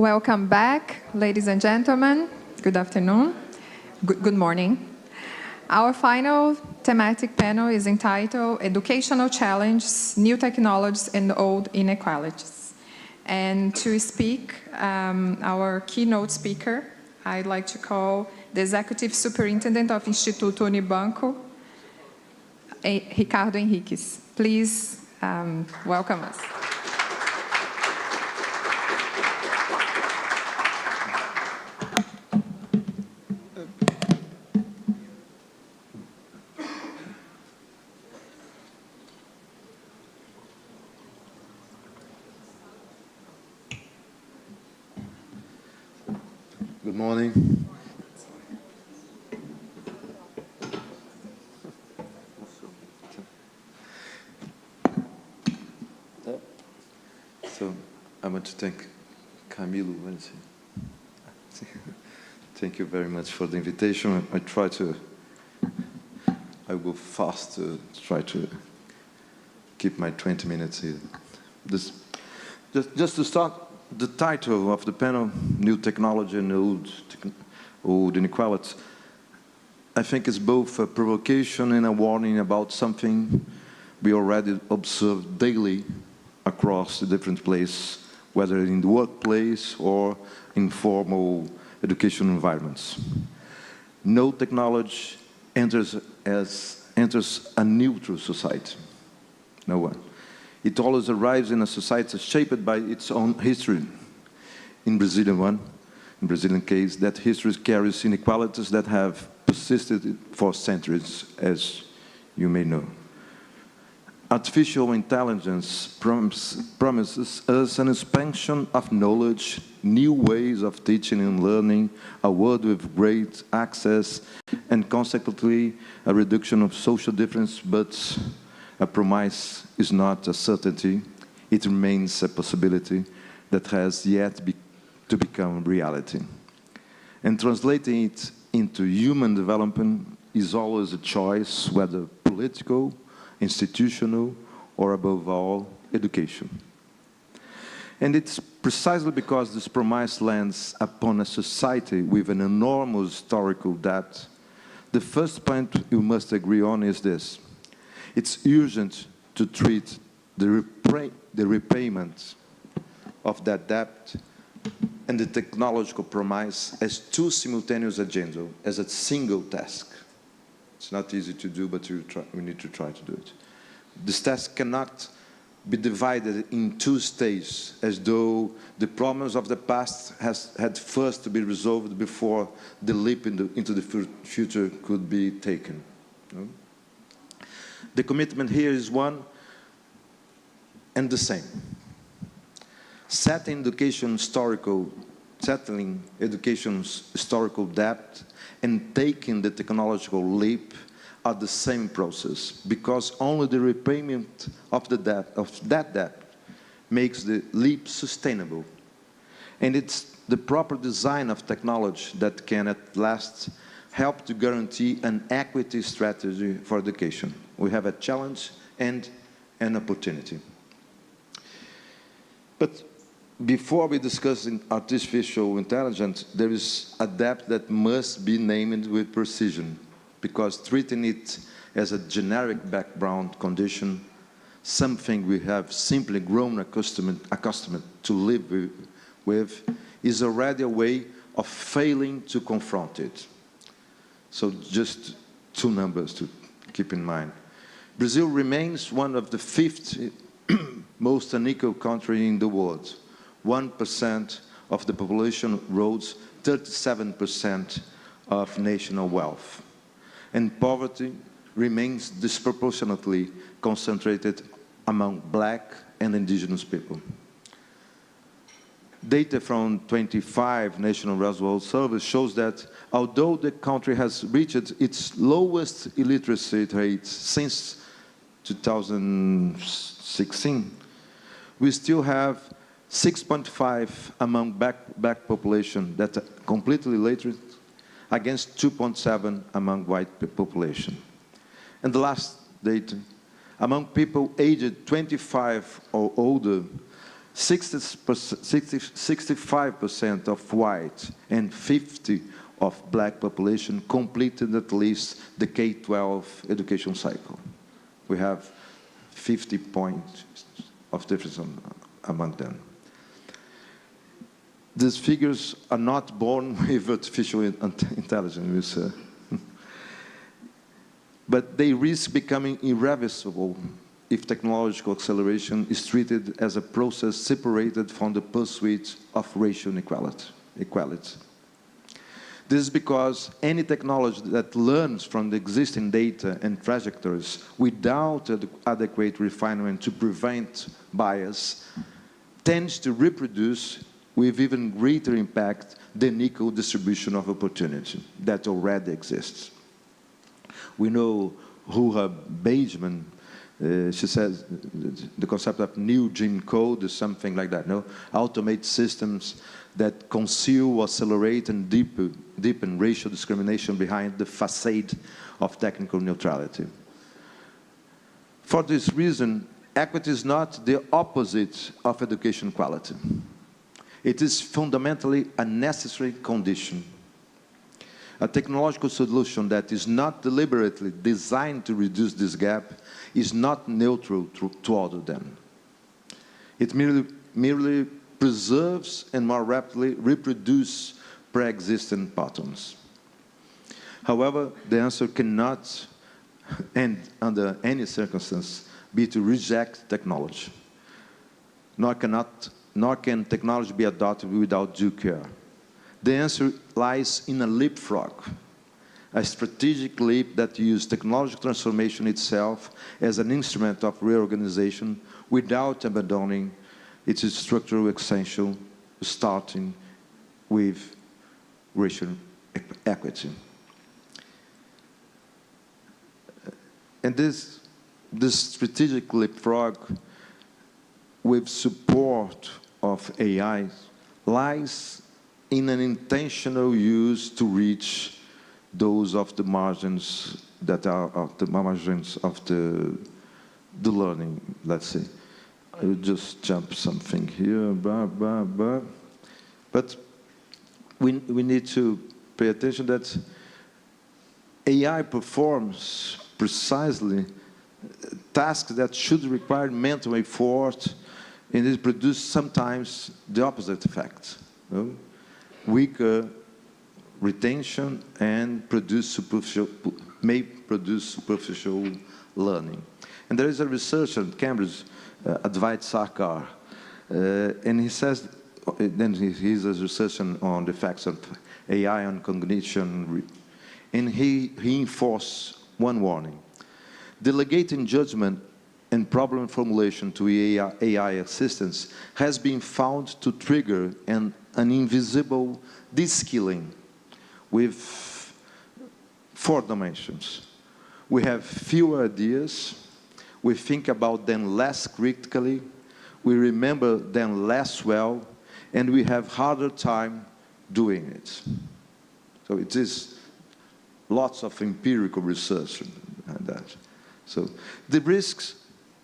Welcome back, ladies and gentlemen. Good afternoon. Good morning. Our final thematic panel is entitled Educational Challenges, New Technologies and Old Inequalities. And to speak, our keynote speaker, I'd like to call the Executive Superintendent of Instituto Unibanco, Ricardo Henriques. Please welcome us. Good morning. So I want to thank Camilo. Thank you very much for the invitation. I go fast to try to keep my 20 minutes here. Just to start, the title of the panel, New Technology and Old Inequalities, I think is both a provocation and a warning about something we already observe daily across the different places, whether in the workplace or informal education environments. No technology enters a neutral society. No one. It always arrives in a society shaped by its own history. In Brazilian case, that history carries inequalities that have persisted for centuries, as you may know. Artificial intelligence promises us an expansion of knowledge, new ways of teaching and learning, a world with great access, and consequently a reduction of social difference, but a promise is not a certainty. It remains a possibility that has yet to become reality. And translating it into human development is always a choice, whether political, institutional, or above all, education. And it's precisely because this promise lands upon a society with an enormous historical debt. The first point you must agree on is this. It's urgent to treat the repayment of that debt and the technological promise as two simultaneous agendas, as a single task. It's not easy to do, but we need to try to do it. This task cannot be divided in two stages, as though the problems of the past had first to be resolved before the leap into the future could be taken. No? The commitment here is one and the same. Settling education's historical debt and taking the technological leap are the same process, because only the repayment of that debt makes the leap sustainable. And it's the proper design of technology that can at last help to guarantee an equity strategy for education. We have a challenge and an opportunity. But before we discuss artificial intelligence, there is a debt that must be named with precision, because treating it as a generic background condition, something we have simply grown accustomed to live with, is already a way of failing to confront it. So just two numbers to keep in mind. Brazil remains one of the 5th most unequal country in the world. 1% of the population holds 37% of national wealth. And poverty remains disproportionately concentrated among Black and indigenous people. Data from 25 national household surveys shows that although the country has reached its lowest illiteracy rate since 2016, we still have 6.5 among black population that are completely illiterate, against 2.7 among white population. And the last data, among people aged 25 or older, 65% of white and 50% of black population completed at least the K-12 education cycle. We have 50 points of difference among them. These figures are not born with artificial intelligence, but they risk becoming irreversible if technological acceleration is treated as a process separated from the pursuit of racial equality. This is because any technology that learns from the existing data and trajectories without adequate refinement to prevent bias tends to reproduce with even greater impact the unequal distribution of opportunity that already exists. We know Ruha Benjamin, she says the concept of new Jim code is something like that, no? Automate systems that conceal, accelerate, and deepen racial discrimination behind the facade of technical neutrality. For this reason, equity is not the opposite of education quality. It is fundamentally a necessary condition. A technological solution that is not deliberately designed to reduce this gap is not neutral toward them. It merely preserves and more rapidly reproduces pre-existing patterns. However, the answer cannot, and under any circumstance, be to reject technology. Nor can technology be adopted without due care. The answer lies in a leapfrog, a strategic leap that uses technological transformation itself as an instrument of reorganization without abandoning its structural extension, starting with racial equity. And this strategic leapfrog with support of AI lies in an intentional use to reach those of the margins that are of the margins of the learning, let's say. I'll just jump something here, But we need to pay attention that AI performs precisely tasks that should require mental effort, and it produces sometimes the opposite effect. No? Weaker retention and may produce superficial learning. And there is a researcher at Cambridge, Advait Sarkar, and he says, then he's a researcher on the effects of AI on cognition, and he enforced one warning. Delegating judgment and problem formulation to AI assistance has been found to trigger an invisible de-skilling with 4 dimensions. We have fewer ideas, we think about them less critically, we remember them less well, and we have harder time doing it. So it is lots of empirical research on that. So the risks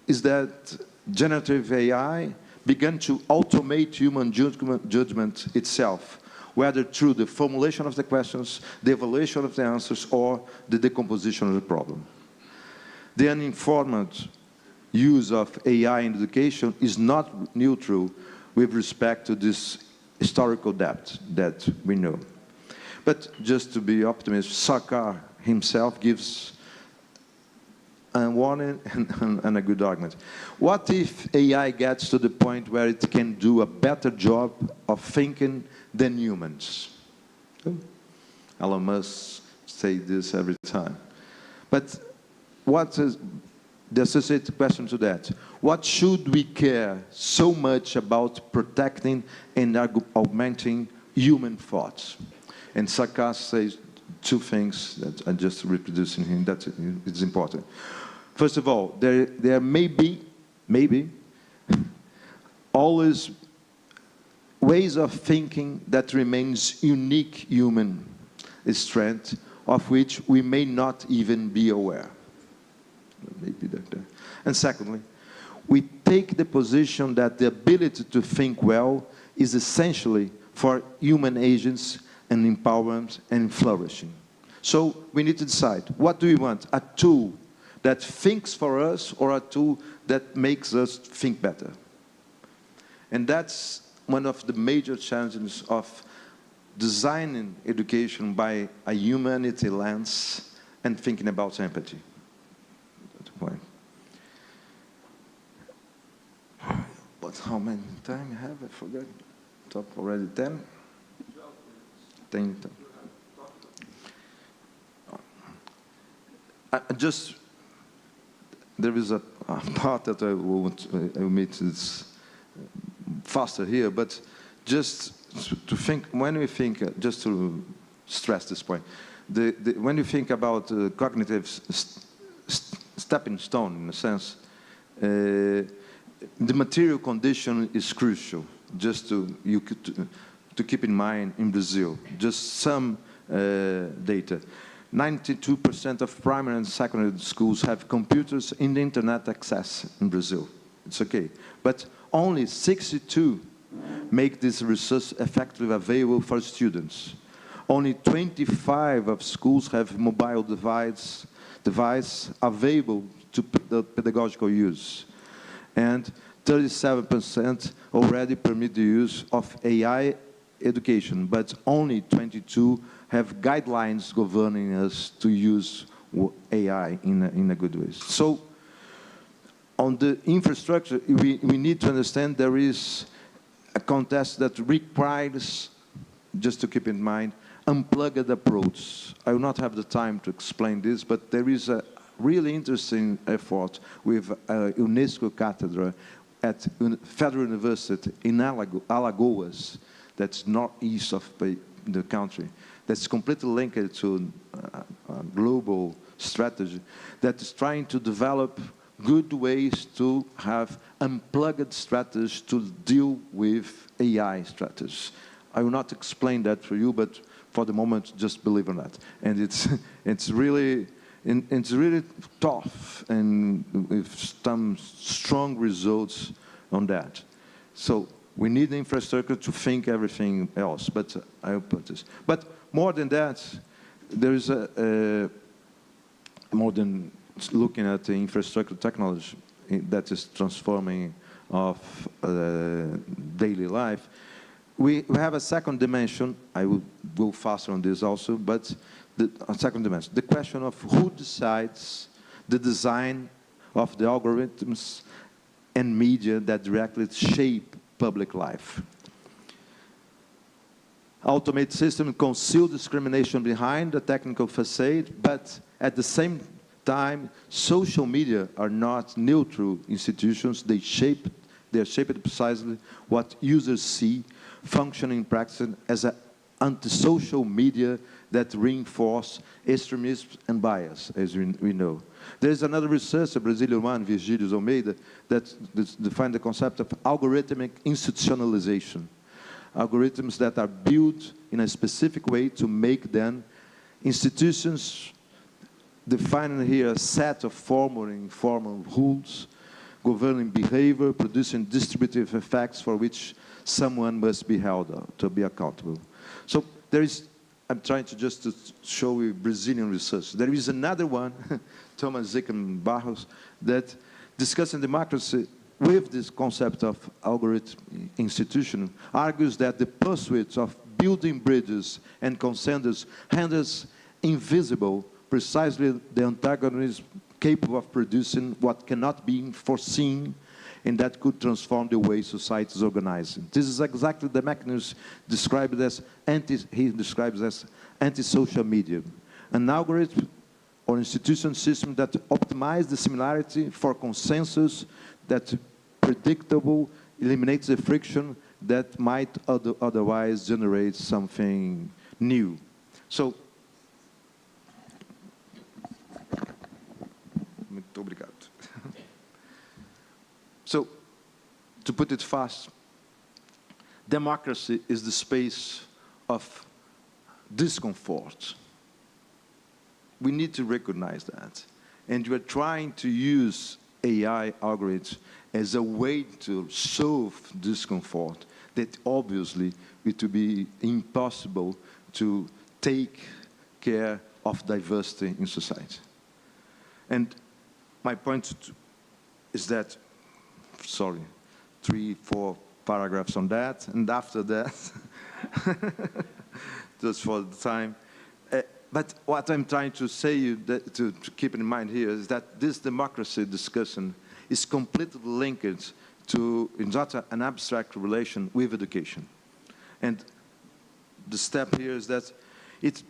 is that generative AI began to automate human judgment itself, whether through the formulation of the questions, the evaluation of the answers, or the decomposition of the problem. The uninformed use of AI in education is not neutral with respect to this historical debt that we know. But just to be optimistic, Sarkar himself gives a warning and a good argument. What if AI gets to the point where it can do a better job of thinking than humans? Elon Musk says this every time. But what is the associated question to that? What should we care so much about protecting and augmenting human thoughts? And Sarkar says 2 things that I'm just reproducing here, that is important. First of all, there may be always ways of thinking that remains unique human strength, of which we may not even be aware. Maybe that. And secondly, we take the position that the ability to think well is essentially for human agents and empowerment and flourishing. So we need to decide, what do we want? A tool that thinks for us or a tool that makes us think better? And that's one of the major challenges of designing education by a humanity lens and thinking about empathy. But how many time I have? I forgot. Top already 10? 10. There is a part that I will make this faster here, but just to think, when we think, just to stress this point, when you think about cognitive stepping stone, in a sense, the material condition is crucial, just to keep in mind in Brazil. Just some data. 92% of primary and secondary schools have computers and internet access in Brazil. It's okay. But only 62 make this resource effectively available for students. Only 25 of schools have mobile device available to pedagogical use. And 37% already permit the use of AI education, but only 22 have guidelines governing us to use AI in a good way. So on the infrastructure, we need to understand there is a contest that requires, just to keep in mind, unplugged approach. I will not have the time to explain this, but there is a really interesting effort with a UNESCO cathedra at Federal University in Alagoas, that's northeast of the country, that's completely linked to a global strategy that is trying to develop good ways to have unplugged strategies to deal with AI strategies. I will not explain that for you, but for the moment, just believe in that. And it's really tough and with some strong results on that. So we need the infrastructure to think everything else, but I will put this. But more than that, there is more than looking at the infrastructure technology that is transforming of daily life. We have a second dimension. I will go faster on this also, but a second dimension. The question of who decides the design of the algorithms and media that directly shape public life. Automated systems conceal discrimination behind the technical facade, but at the same time, social media are not neutral institutions. They are shaped precisely what users see, functioning in practice as an antisocial media that reinforce extremism and bias, as we know. There is another researcher, a Brazilian one, Virgílio Almeida, that defined the concept of algorithmic institutionalization. Algorithms that are built in a specific way to make them institutions, defining here a set of formal and informal rules, governing behavior, producing distributive effects for which someone must be held to be accountable. So there is, I'm trying to just to show you Brazilian research. There is another one, Thomas Zicken Barros, that discussing democracy with this concept of algorithm institution, argues that the pursuit of building bridges and consensus renders invisible precisely the antagonism capable of producing what cannot be foreseen and that could transform the way society is organizing. This is exactly the mechanism described as anti-social media. An algorithm or institution system that optimizes the similarity for consensus, that predictable, eliminates the friction that might otherwise generate something new. So, muito obrigado. So, to put it fast, democracy is the space of discomfort. We need to recognize that. And we're trying to use AI algorithms as a way to solve discomfort that obviously it will be impossible to take care of diversity in society. And my point is that, sorry, 3, 4 paragraphs on that, and after that, just for the time. But what I'm trying to say to keep in mind here is that this democracy discussion is completely linked to, it's not an abstract relation with education. And the step here is that it's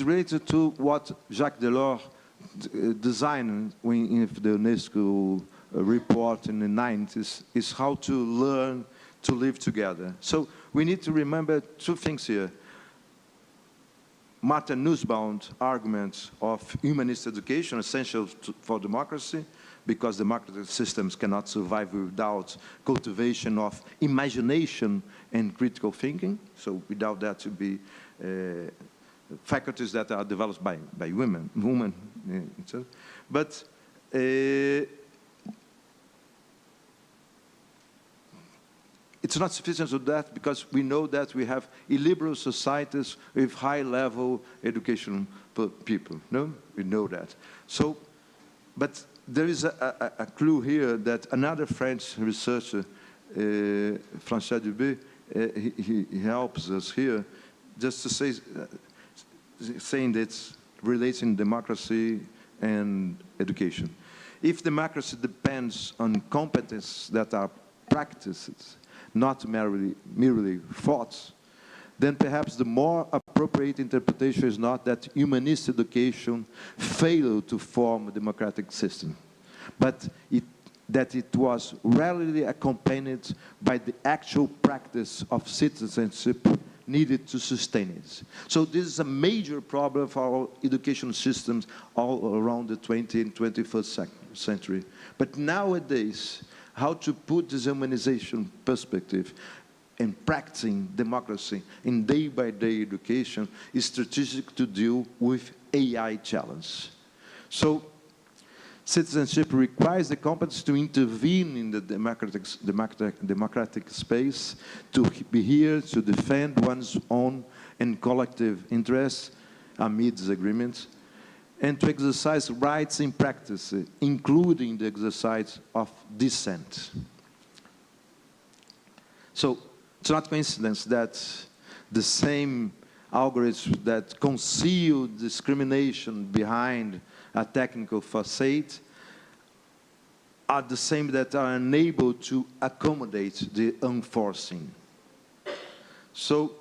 related to what Jacques Delors designed in the UNESCO report in the 90s, is how to learn to live together. So we need to remember 2 things here. Martin Nussbaum's argument of humanist education essential for democracy, because democratic systems cannot survive without cultivation of imagination and critical thinking. So without that to be faculties that are developed by women. But it's not sufficient to that, because we know that we have illiberal societies with high-level education for people. No, we know that. So, but there is a clue here that another French researcher, François Dubé, he helps us here, just to say, saying that it's relating democracy and education. If democracy depends on competence that are practices, not merely thoughts, then perhaps the more appropriate interpretation is not that humanist education failed to form a democratic system, but that it was rarely accompanied by the actual practice of citizenship needed to sustain it. So this is a major problem for our education systems all around the 20th and 21st century. But nowadays, how to put this humanization perspective and practicing democracy in day-by-day education is strategic to deal with AI challenge. So citizenship requires the competence to intervene in the democratic space, to be here to defend one's own and collective interests amid disagreements, and to exercise rights in practice, including the exercise of dissent. So it's not coincidence that the same algorithms that conceal discrimination behind a technical facade are the same that are unable to accommodate the unforeseen. So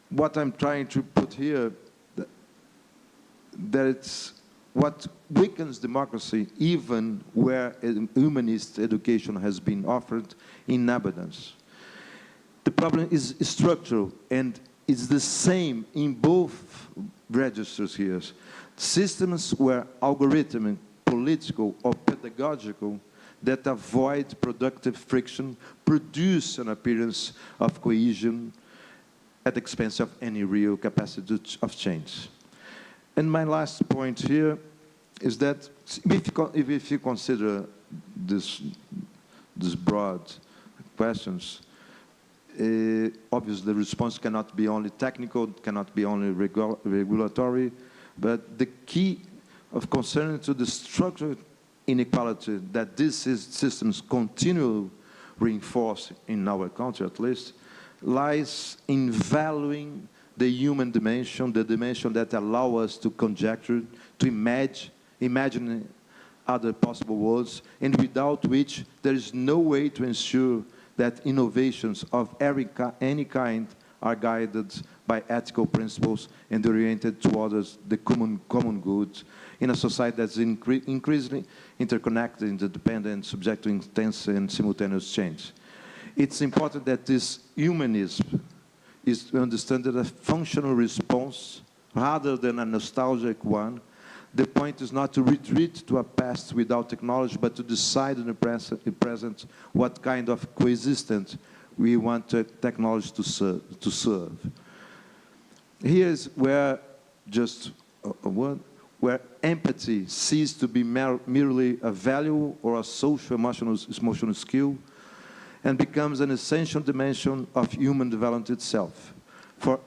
what I'm trying to put here, that it's what weakens democracy even where humanist education has been offered in abundance. The problem is structural, and it's the same in both registers here. Systems where algorithmic, political, or pedagogical that avoid productive friction produce an appearance of cohesion at the expense of any real capacity of change. And my last point here is that if you consider this broad questions, obviously the response cannot be only technical, cannot be only regulatory, but the key of concern to the structural inequality that these systems continue reinforce in our country at least, lies in valuing the human dimension, the dimension that allows us to conjecture, to imagine other possible worlds, and without which there is no way to ensure that innovations of any kind are guided by ethical principles and oriented towards the common good in a society that's increasingly interconnected, interdependent, subject to intense and simultaneous change. It's important that this humanism is understood as a functional response rather than a nostalgic one. The point is not to retreat to a past without technology, but to decide in the present what kind of coexistence we want technology to serve. Here's where, just a word, where empathy ceased to be merely a value or a social emotional skill and becomes an essential dimension of human development itself. For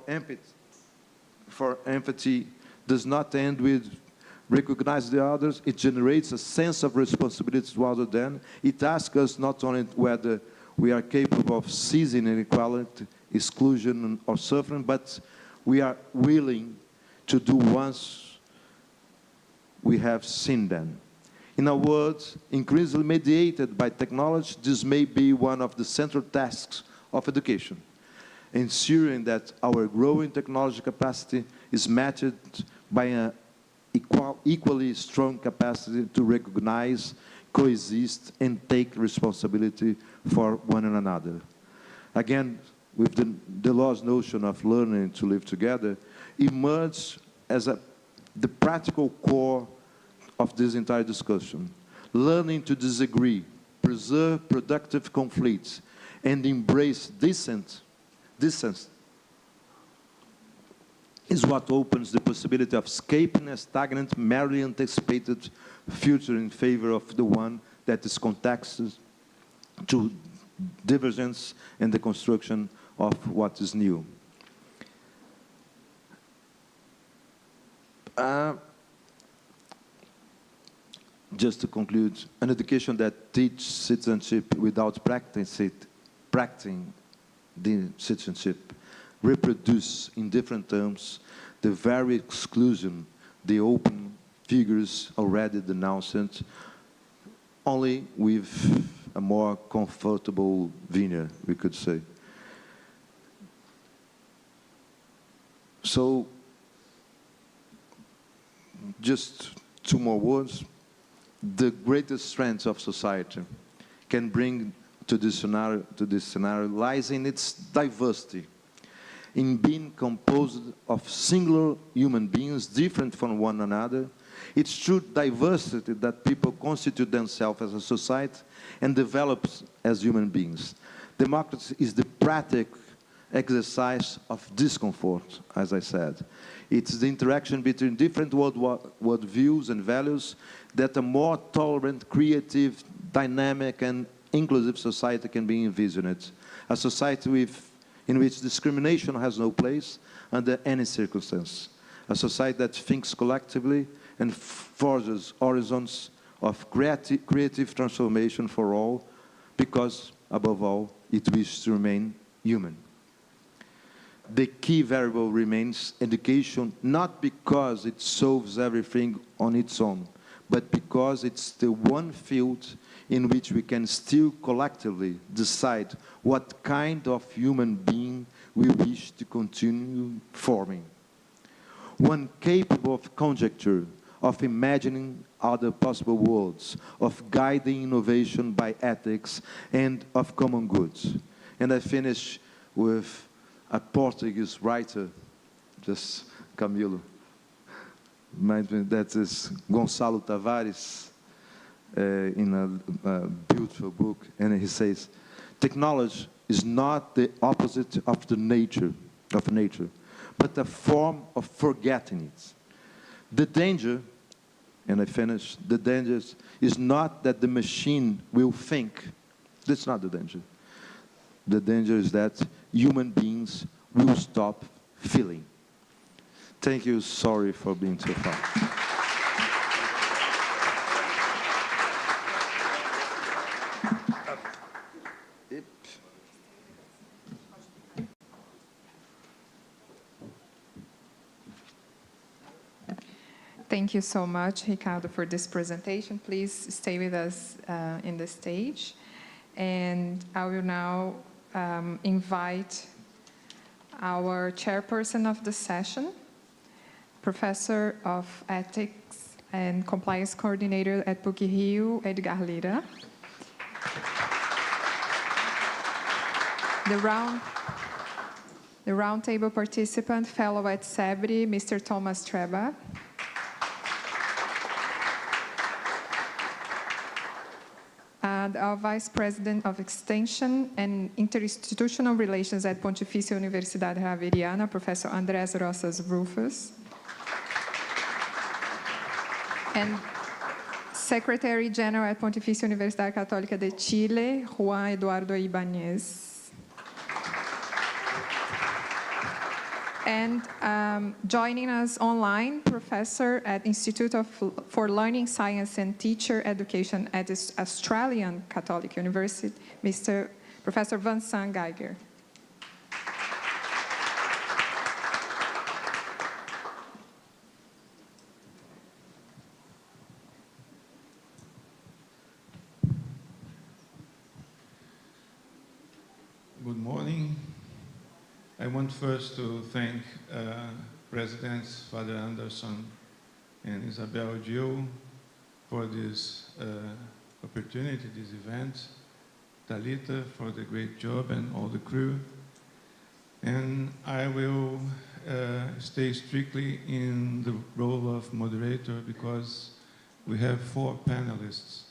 empathy does not end with recognize the others, it generates a sense of responsibility rather than. It asks us not only whether we are capable of seizing inequality, exclusion, or suffering, but we are willing to do once we have seen them. In other words, increasingly mediated by technology, this may be one of the central tasks of education, ensuring that our growing technology capacity is matched by an equally strong capacity to recognize, coexist, and take responsibility for one another. Again, with the lost notion of learning to live together, emerged as the practical core of this entire discussion. Learning to disagree, preserve productive conflicts, and embrace dissent is what opens the possibility of escaping a stagnant, merely anticipated future in favor of the one that is contexted to divergence and the construction of what is new. Just to conclude, an education that teaches citizenship without practicing the citizenship reproduce in different terms the very exclusion the open figures already denounced, only with a more comfortable veneer, we could say. So, just two more words. The greatest strength of society can bring to this scenario lies in its diversity, in being composed of singular human beings different from one another. It's through diversity that people constitute themselves as a society and develop as human beings. Democracy is the practical exercise of discomfort, as I said. It's the interaction between different world views and values that a more tolerant, creative, dynamic, and inclusive society can be envisioned. A society in which discrimination has no place under any circumstance. A society that thinks collectively and forges horizons of creative transformation for all, because, above all, it wishes to remain human. The key variable remains education, not because it solves everything on its own, but because it's the one field in which we can still collectively decide what kind of human being we wish to continue forming. One capable of conjecture, of imagining other possible worlds, of guiding innovation by ethics, and of common goods. And I finish with a Portuguese writer, just Camilo, that is Gonçalo Tavares, in a beautiful book, and he says, technology is not the opposite of nature, but a form of forgetting it. The danger, and I finish, the danger is not that the machine will think. That's not the danger. The danger is that human beings will stop feeling. Thank you. Sorry for being so far. Thank you so much, Ricardo, for this presentation. Please stay with us in the stage. And I will now invite our chairperson of the session, Professor of Ethics and Compliance Coordinator at PUC-Rio, Edgar Lira. The roundtable participant, fellow at SEBRI, Mr. Thomas Treba. And our Vice President of Extension and Interinstitutional Relations at Pontifícia Universidade Javeriana, Professor Andrés Roças Rufus. And Secretary General at Pontifícia Universidade Católica de Chile, Juan Eduardo Ibáñez. And joining us online, professor at for Learning Science and Teacher Education at the Australian Catholic University, Professor Vincent Geiger. Good morning. I want first to thank Presidents Father Anderson and Isabel Gil for this opportunity, this event, Talita for the great job and all the crew. And I will stay strictly in the role of moderator because we have 4 panelists.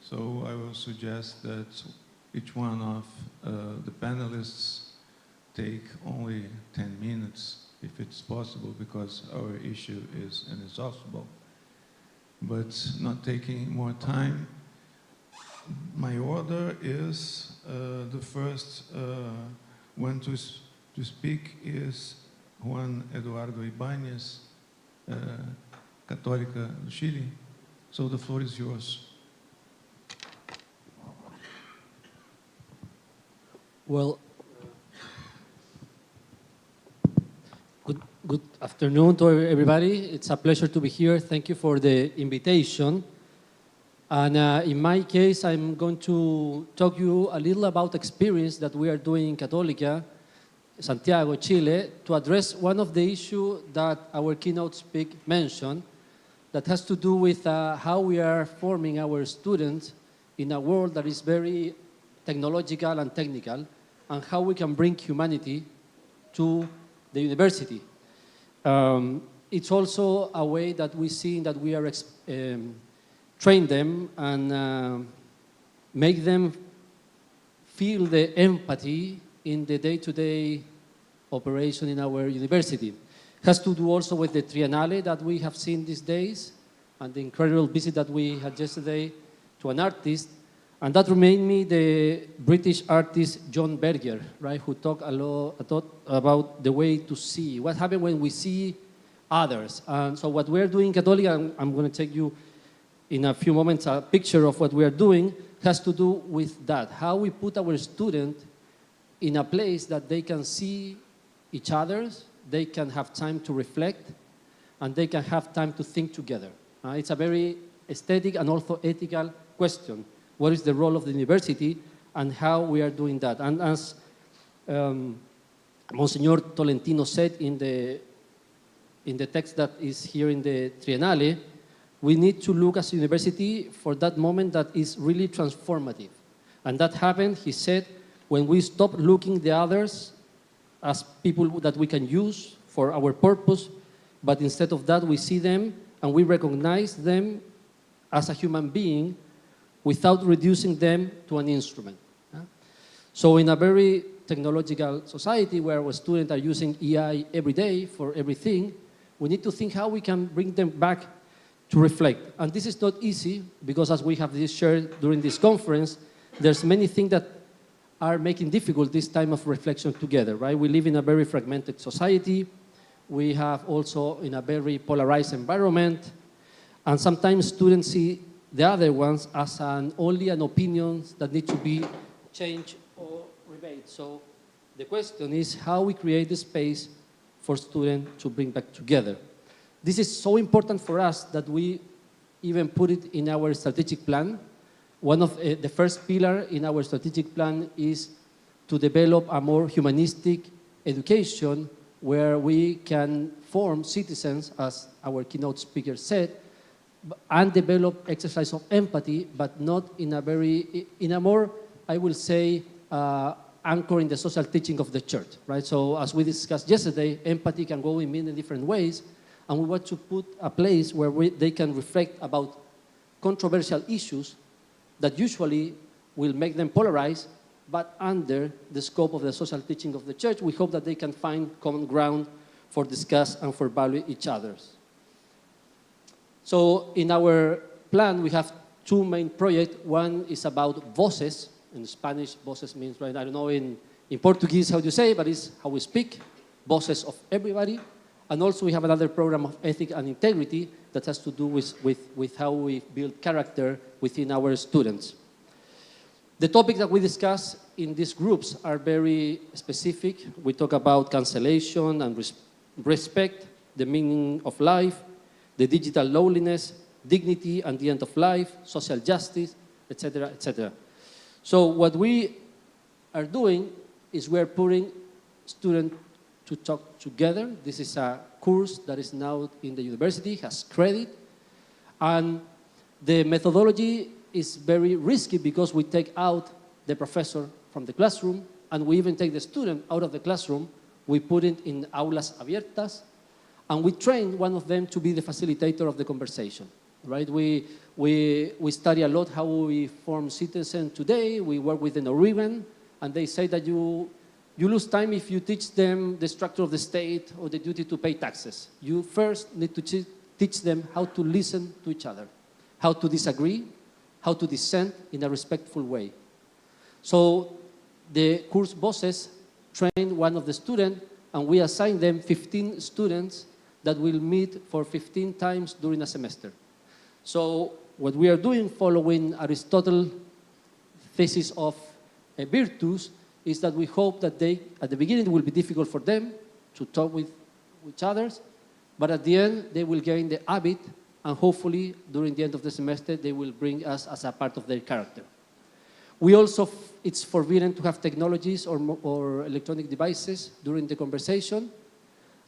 So I will suggest that each one of the panelists take only 10 minutes, if it's possible, because our issue is inexhaustible. But not taking more time, my order is the first one to speak is Juan Eduardo Ibáñez, Católica do Chile. So the floor is yours. Well, good afternoon to everybody. It's a pleasure to be here. Thank you for the invitation. And in my case, I'm going to talk you a little about experience that we are doing in Católica, Santiago, Chile, to address one of the issues that our keynote speaker mentioned that has to do with how we are forming our students in a world that is very technological and technical, and how we can bring humanity to the university. It's also a way that we see that we are train them and make them feel the empathy in the day-to-day operation in our university. It has to do also with the Triennale that we have seen these days and the incredible visit that we had yesterday to an artist. And that reminded me the British artist John Berger, right, who talked a lot about the way to see, what happens when we see others. And so what we're doing in Católica, I'm going to take you in a few moments a picture of what we are doing, has to do with that, how we put our students in a place that they can see each other, they can have time to reflect, and they can have time to think together. It's a very aesthetic and also ethical question. What is the role of the university and how we are doing that? And as Monsignor Tolentino said in the text that is here in the Triennale, we need to look as a university for that moment that is really transformative. And that happened, he said, when we stop looking the others as people that we can use for our purpose, but instead of that, we see them and we recognize them as a human being without reducing them to an instrument. So in a very technological society where our students are using AI every day for everything, we need to think how we can bring them back to reflect. And this is not easy because as we have this shared during this conference, there's many things that are making difficult this time of reflection together, right? We live in a very fragmented society. We have also in a very polarized environment. And sometimes students see the other ones as only an opinion that need to be changed or rebate. So the question is how we create the space for students to bring back together. This is so important for us that we even put it in our strategic plan. One of the first pillar in our strategic plan is to develop a more humanistic education where we can form citizens, as our keynote speaker said, and develop exercise of empathy, but not in a more, I will say, anchor in the social teaching of the church, right? So as we discussed yesterday, empathy can go in many different ways, and we want to put a place where they can reflect about controversial issues that usually will make them polarized, but under the scope of the social teaching of the church, we hope that they can find common ground for discuss and for value each other's. So in our plan, we have two main projects. One is about voces. In Spanish, voces means, right, I don't know in Portuguese how you say, but it's how we speak, voices of everybody. And also we have another program of ethics and integrity that has to do with how we build character within our students. The topics that we discuss in these groups are very specific. We talk about cancellation and respect, the meaning of life, the digital loneliness, dignity and the end of life, social justice, etc., etc. So what we are doing is we're putting students to talk together. This is a course that is now in the university, has credit. And the methodology is very risky because we take out the professor from the classroom and we even take the student out of the classroom. We put it in aulas abiertas and we train one of them to be the facilitator of the conversation. Right? We study a lot how we form citizens today. We work with the Norwegian, and they say that you lose time if you teach them the structure of the state or the duty to pay taxes. You first need to teach them how to listen to each other, how to disagree, how to dissent in a respectful way. So the course bosses train one of the students, and we assign them 15 students that will meet for 15 times during a semester. So what we are doing, following Aristotle's thesis of virtues, is that we hope that they, at the beginning, it will be difficult for them to talk with each other, but at the end, they will gain the habit, and hopefully, during the end of the semester, they will bring us as a part of their character. We also, it's forbidden to have technologies or electronic devices during the conversation,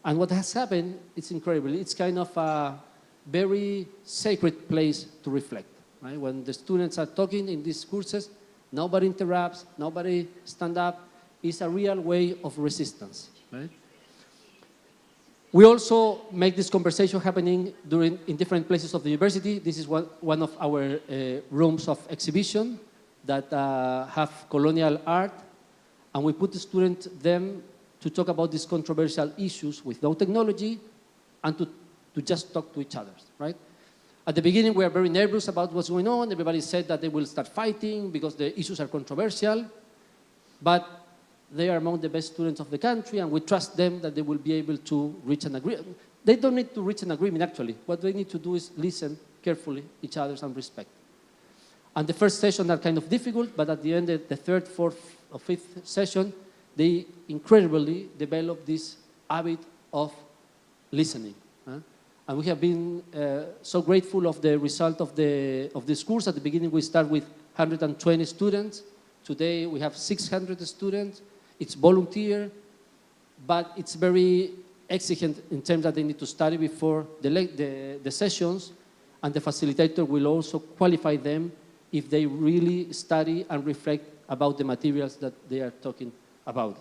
and what has happened, it's incredible. It's kind of a very sacred place to reflect. Right? When the students are talking in these courses, nobody interrupts, nobody stand up. It's a real way of resistance. Right? We also make this conversation happening in different places of the university. This is one of our rooms of exhibition that have colonial art, and we put the students them to talk about these controversial issues with no technology and to just talk to each other, right? At the beginning, we are very nervous about what's going on. Everybody said that they will start fighting because the issues are controversial, but they are among the best students of the country, and we trust them that they will be able to reach an agreement. They don't need to reach an agreement, actually. What they need to do is listen carefully each other and respect. And the first session are kind of difficult, but at the end, the third, fourth, or fifth session, they incredibly develop this habit of listening. And we have been so grateful of the result of this course. At the beginning, we start with 120 students. Today, we have 600 students. It's volunteer, but it's very exigent in terms that they need to study before the sessions, and the facilitator will also qualify them if they really study and reflect about the materials that they are talking about.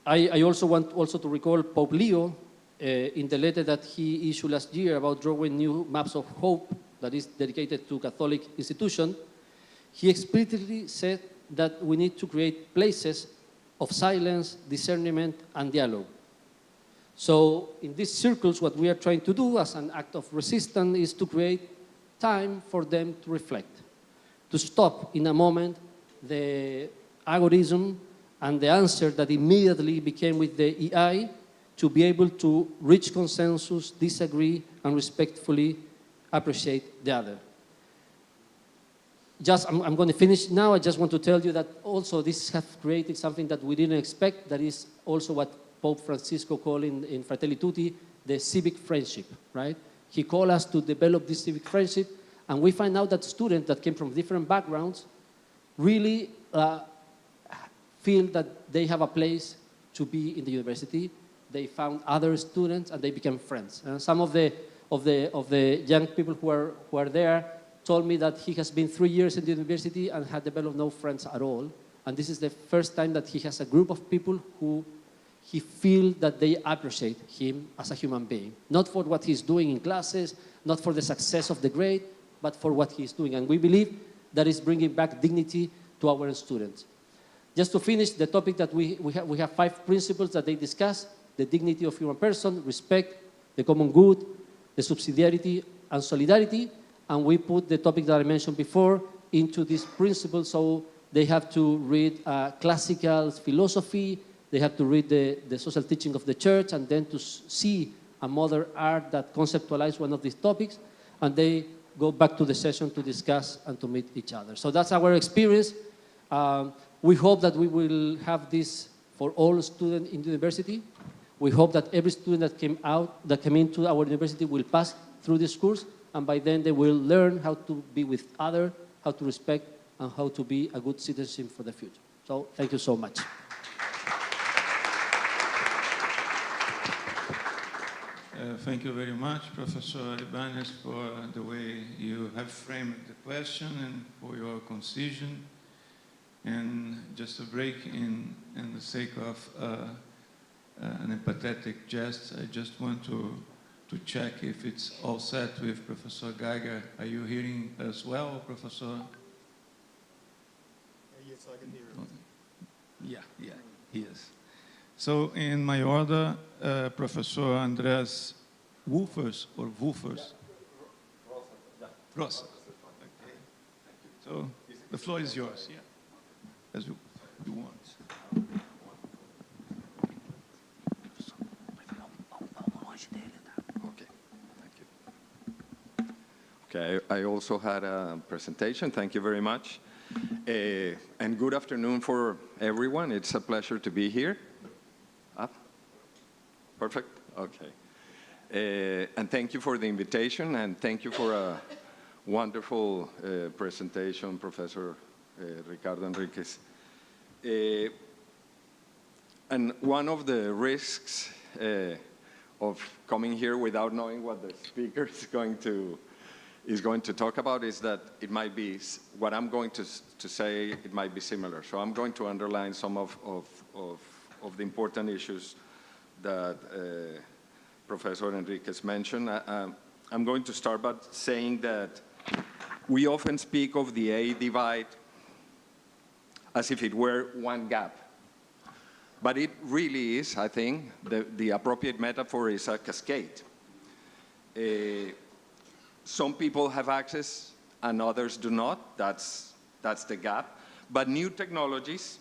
I also want to recall Pope Leo in the letter that he issued last year about drawing new maps of hope that is dedicated to Catholic institutions. He explicitly said that we need to create places of silence, discernment, and dialogue. So in these circles, what we are trying to do as an act of resistance is to create time for them to reflect, to stop in a moment the algorithm and the answer that immediately became with the AI, to be able to reach consensus, disagree, and respectfully appreciate the other. I'm going to finish now. I just want to tell you that also this has created something that we didn't expect. That is also what Pope Francisco called in Fratelli Tutti, the civic friendship, right? He called us to develop this civic friendship, and we find out that students that came from different backgrounds really feel that they have a place to be in the university. They found other students and they became friends. Some of the young people who are there told me that he has been 3 years in the university and had developed no friends at all. And this is the first time that he has a group of people who he feels that they appreciate him as a human being. Not for what he's doing in classes, not for the success of the grade, but for what he's doing. And we believe that is bringing back dignity to our students. Just to finish the topic that we have 5 principles that they discuss: the dignity of human person, respect, the common good, the subsidiarity and solidarity, and we put the topic that I mentioned before into this principle, so they have to read classical philosophy, they have to read the social teaching of the church, and then to see a modern art that conceptualizes one of these topics, and they go back to the session to discuss and to meet each other. So that's our experience. We hope that we will have this for all students in the university. We hope that every student that came into our university will pass through this course, and by then they will learn how to be with others, how to respect, and how to be a good citizen for the future. So thank you so much. Thank you very much, Professor Ibanez, for the way you have framed the question and for your concision. And just a break in the sake of an empathetic jest, I just want to check if it's all set with Professor Geiger. Are you hearing us well, Professor? Yes, I can hear him. Yeah, he is. So in my order, Professor Andrés Wolfers or Wolfers? Rosa. Okay. So the floor is yours, yeah, as you want. Okay, thank you. Okay, I also had a presentation. Thank you very much. And good afternoon for everyone. It's a pleasure to be here. Up? Perfect? Okay. And thank you for the invitation, and thank you for a wonderful presentation, Professor Ricardo Enriquez. And one of the risks of coming here without knowing what the speaker is going to talk about is that it might be, what I'm going to say, it might be similar. So I'm going to underline some of the important issues that Professor Enriquez mentioned. I'm going to start by saying that we often speak of the age divide as if it were one gap. But it really is, I think, the appropriate metaphor is a cascade. Some people have access and others do not. That's the gap. But new technologies,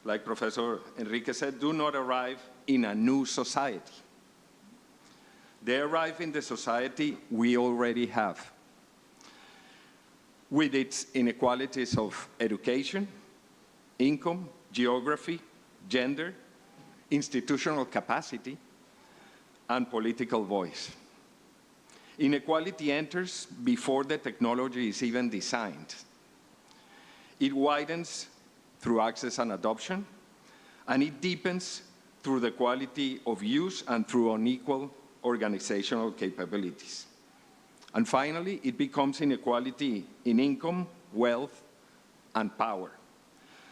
like Professor Enriquez said, do not arrive in a new society. They arrive in the society we already have, with its inequalities of education, income, geography, gender, institutional capacity, and political voice. Inequality enters before the technology is even designed. It widens through access and adoption, and it deepens through the quality of use and through unequal organizational capabilities. And finally, it becomes inequality in income, wealth, and power.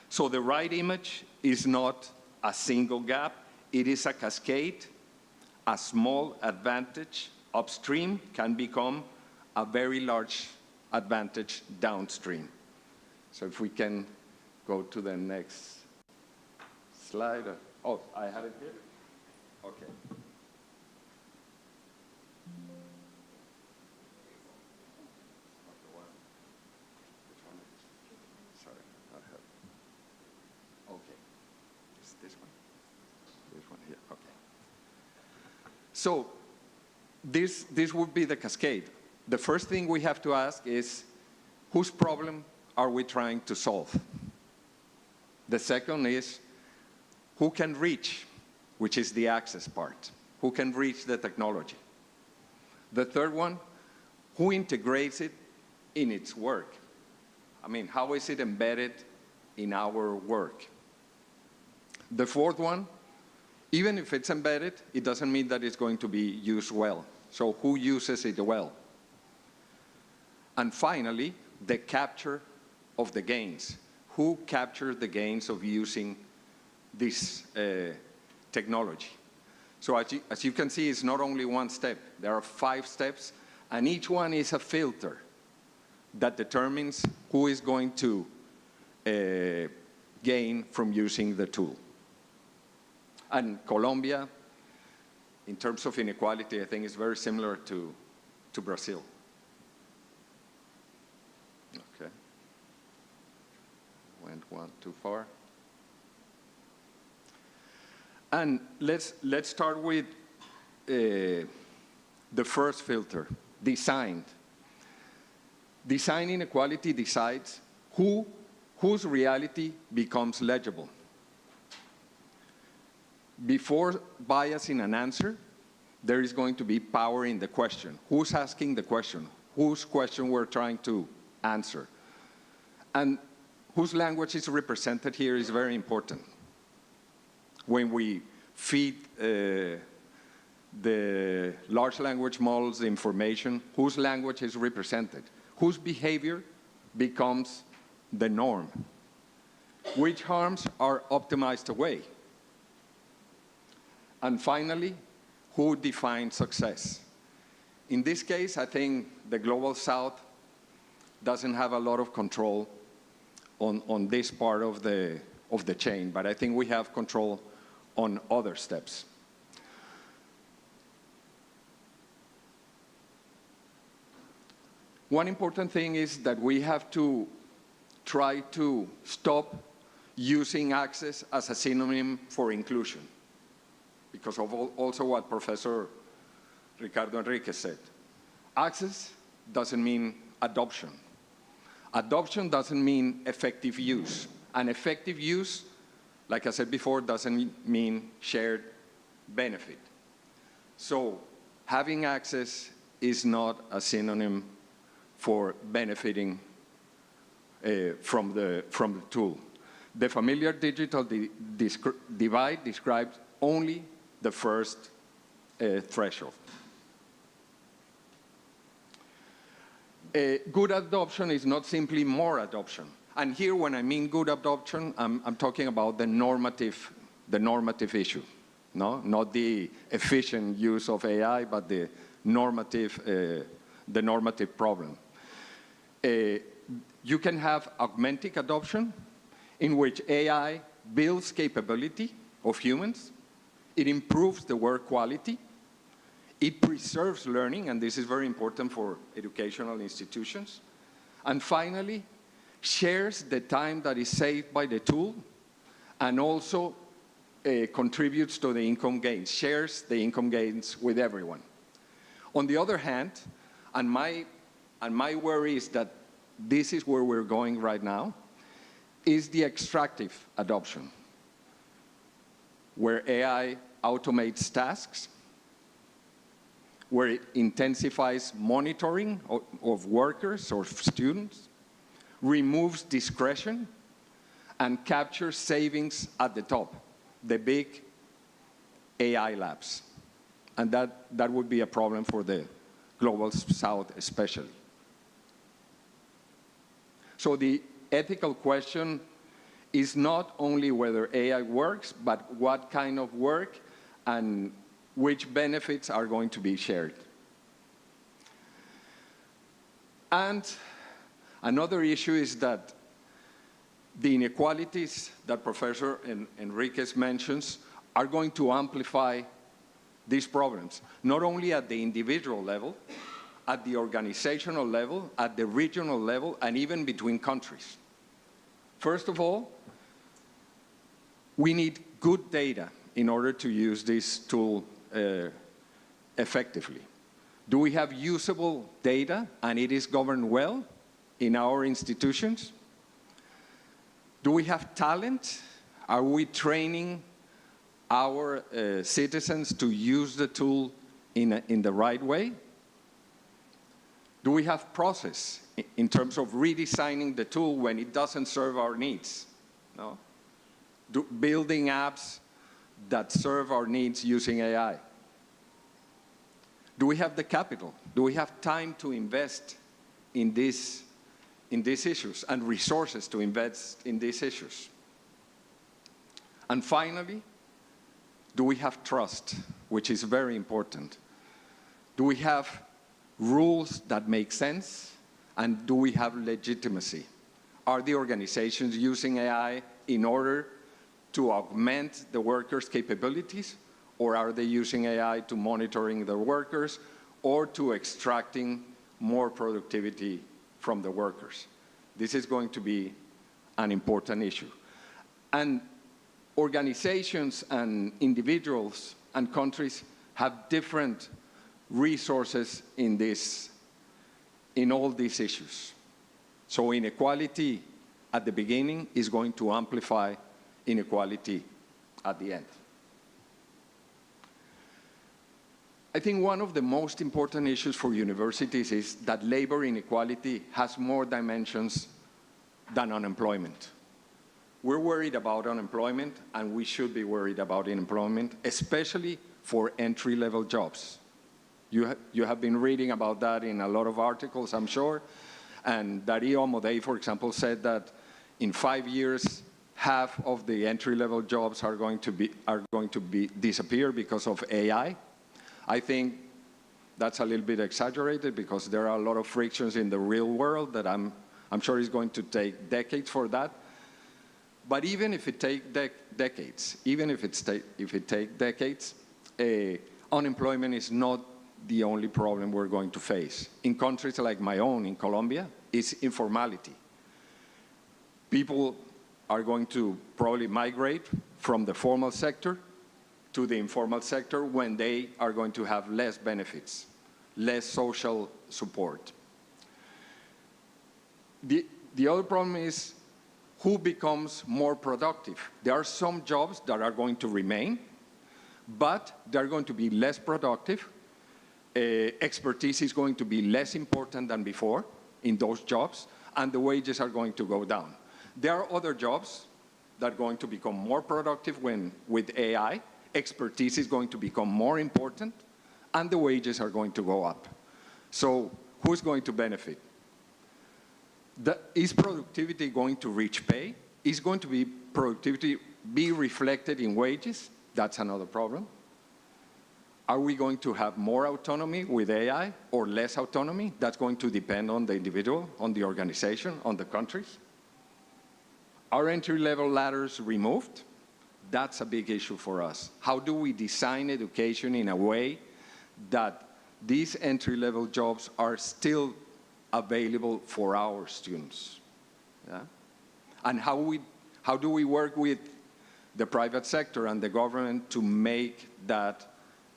So the right image is not a single gap, it is a cascade. A small advantage upstream can become a very large advantage downstream. So if we can go to the next slide. Oh, I have it here? Okay. Sorry, I have. Okay. This one? This one here, okay. So this would be the cascade. The first thing we have to ask is, whose problem are we trying to solve? The second is, who can reach, which is the access part. Who can reach the technology? The third one, who integrates it in its work? I mean, how is it embedded in our work? The fourth one, even if it's embedded, it doesn't mean that it's going to be used well. So who uses it well? And finally, the capture of the gains. Who captured the gains of using this technology? So as you can see, it's not only one step. There are 5 steps, and each one is a filter that determines who is going to gain from using the tool. And Colombia in terms of inequality, I think it's very similar to Brazil. Okay. Went one too far. And let's start with the first filter, design. Design inequality decides whose reality becomes legible. Before bias in an answer, there is going to be power in the question. Who's asking the question? Whose question we're trying to answer? And whose language is represented here is very important. When we feed the large language models the information, whose language is represented? Whose behavior becomes the norm? Which harms are optimized away? And finally, who defines success? In this case, I think the Global South doesn't have a lot of control on this part of the chain, but I think we have control on other steps. One important thing is that we have to try to stop using access as a synonym for inclusion, because of also what Professor Ricardo Enriquez said. Access doesn't mean adoption. Adoption doesn't mean effective use. And effective use, like I said before, doesn't mean shared benefit. So having access is not a synonym for benefiting from the tool. The familiar digital divide describes only the first threshold. Good adoption is not simply more adoption. And here, when I mean good adoption, I'm talking about the normative issue, no? Not the efficient use of AI, but the normative problem. You can have augmented adoption, in which AI builds capability of humans. It improves the work quality. It preserves learning, and this is very important for educational institutions. And finally, shares the time that is saved by the tool, and also contributes to the income gains, shares the income gains with everyone. On the other hand, and my worry is that this is where we're going right now, is the extractive adoption, where AI automates tasks, where it intensifies monitoring of workers or students, removes discretion, and captures savings at the top, the big AI labs. And that would be a problem for the Global South especially. So the ethical question is not only whether AI works, but what kind of work and which benefits are going to be shared. And another issue is that the inequalities that Professor Enriquez mentions are going to amplify these problems, not only at the individual level, at the organizational level, at the regional level, and even between countries. First of all, we need good data in order to use this tool effectively. Do we have usable data and it is governed well in our institutions? Do we have talent? Are we training our citizens to use the tool in the right way? Do we have process in terms of redesigning the tool when it doesn't serve our needs? No? Building apps that serve our needs using AI? Do we have the capital? Do we have time to invest in these issues and resources to invest in these issues? And finally, do we have trust, which is very important? Do we have rules that make sense? And do we have legitimacy? Are the organizations using AI in order to augment the workers' capabilities, Or are they using AI to monitoring their workers or to extracting more productivity from the workers? This is going to be an important issue. And organizations and individuals and countries have different resources in all these issues. So inequality at the beginning is going to amplify inequality at the end. I think one of the most important issues for universities is that labor inequality has more dimensions than unemployment. We're worried about unemployment, and we should be worried about unemployment, especially for entry-level jobs. You have been reading about that in a lot of articles, I'm sure, and Darío Amodei, for example, said that in 5 years, half of the entry-level jobs are going to disappear because of AI. I think that's a little bit exaggerated because there are a lot of frictions in the real world that I'm sure it's going to take decades for that. But even if it takes decades, unemployment is not the only problem we're going to face. In countries like my own, in Colombia, it's informality. People are going to probably migrate from the formal sector to the informal sector when they are going to have less benefits, less social support. The other problem is who becomes more productive. There are some jobs that are going to remain, but they're going to be less productive. Expertise is going to be less important than before in those jobs, and the wages are going to go down. There are other jobs that are going to become more productive with AI. Expertise is going to become more important, and the wages are going to go up. So who's going to benefit? Is productivity going to reach pay? Is going to be productivity be reflected in wages? That's another problem. Are we going to have more autonomy with AI or less autonomy? That's going to depend on the individual, on the organization, on the countries. Are entry-level ladders removed? That's a big issue for us. How do we design education in a way that these entry-level jobs are still available for our students? Yeah? And how do we work with the private sector and the government to make that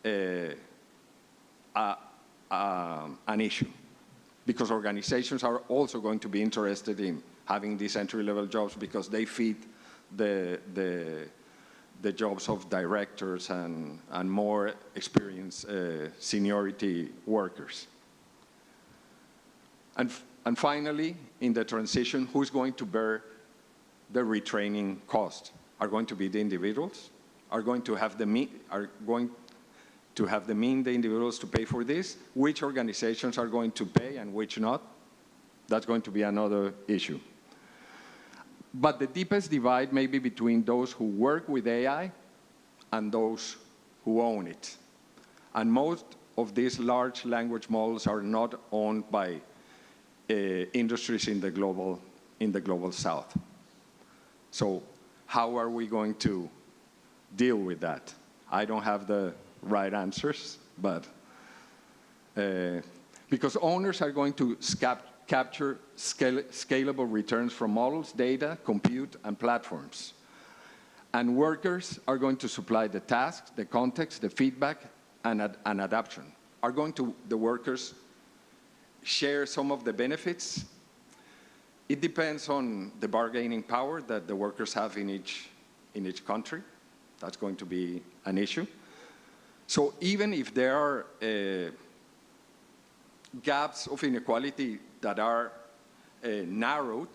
an issue? Because organizations are also going to be interested in having these entry-level jobs because they feed the jobs of directors and more experienced seniority workers. And finally, in the transition, who's going to bear the retraining cost? Are going to be the individuals? Are going to have the means the individuals to pay for this? Which organizations are going to pay and which not? That's going to be another issue. But the deepest divide may be between those who work with AI and those who own it. And most of these large language models are not owned by industries in the global south. So how are we going to deal with that? I don't have the right answers, but because owners are going to capture scalable returns from models, data, compute, and platforms. And workers are going to supply the tasks, the context, the feedback, and adaptation. Are going to the workers share some of the benefits? It depends on the bargaining power that the workers have in each country. That's going to be an issue. So even if there are gaps of inequality that are narrowed,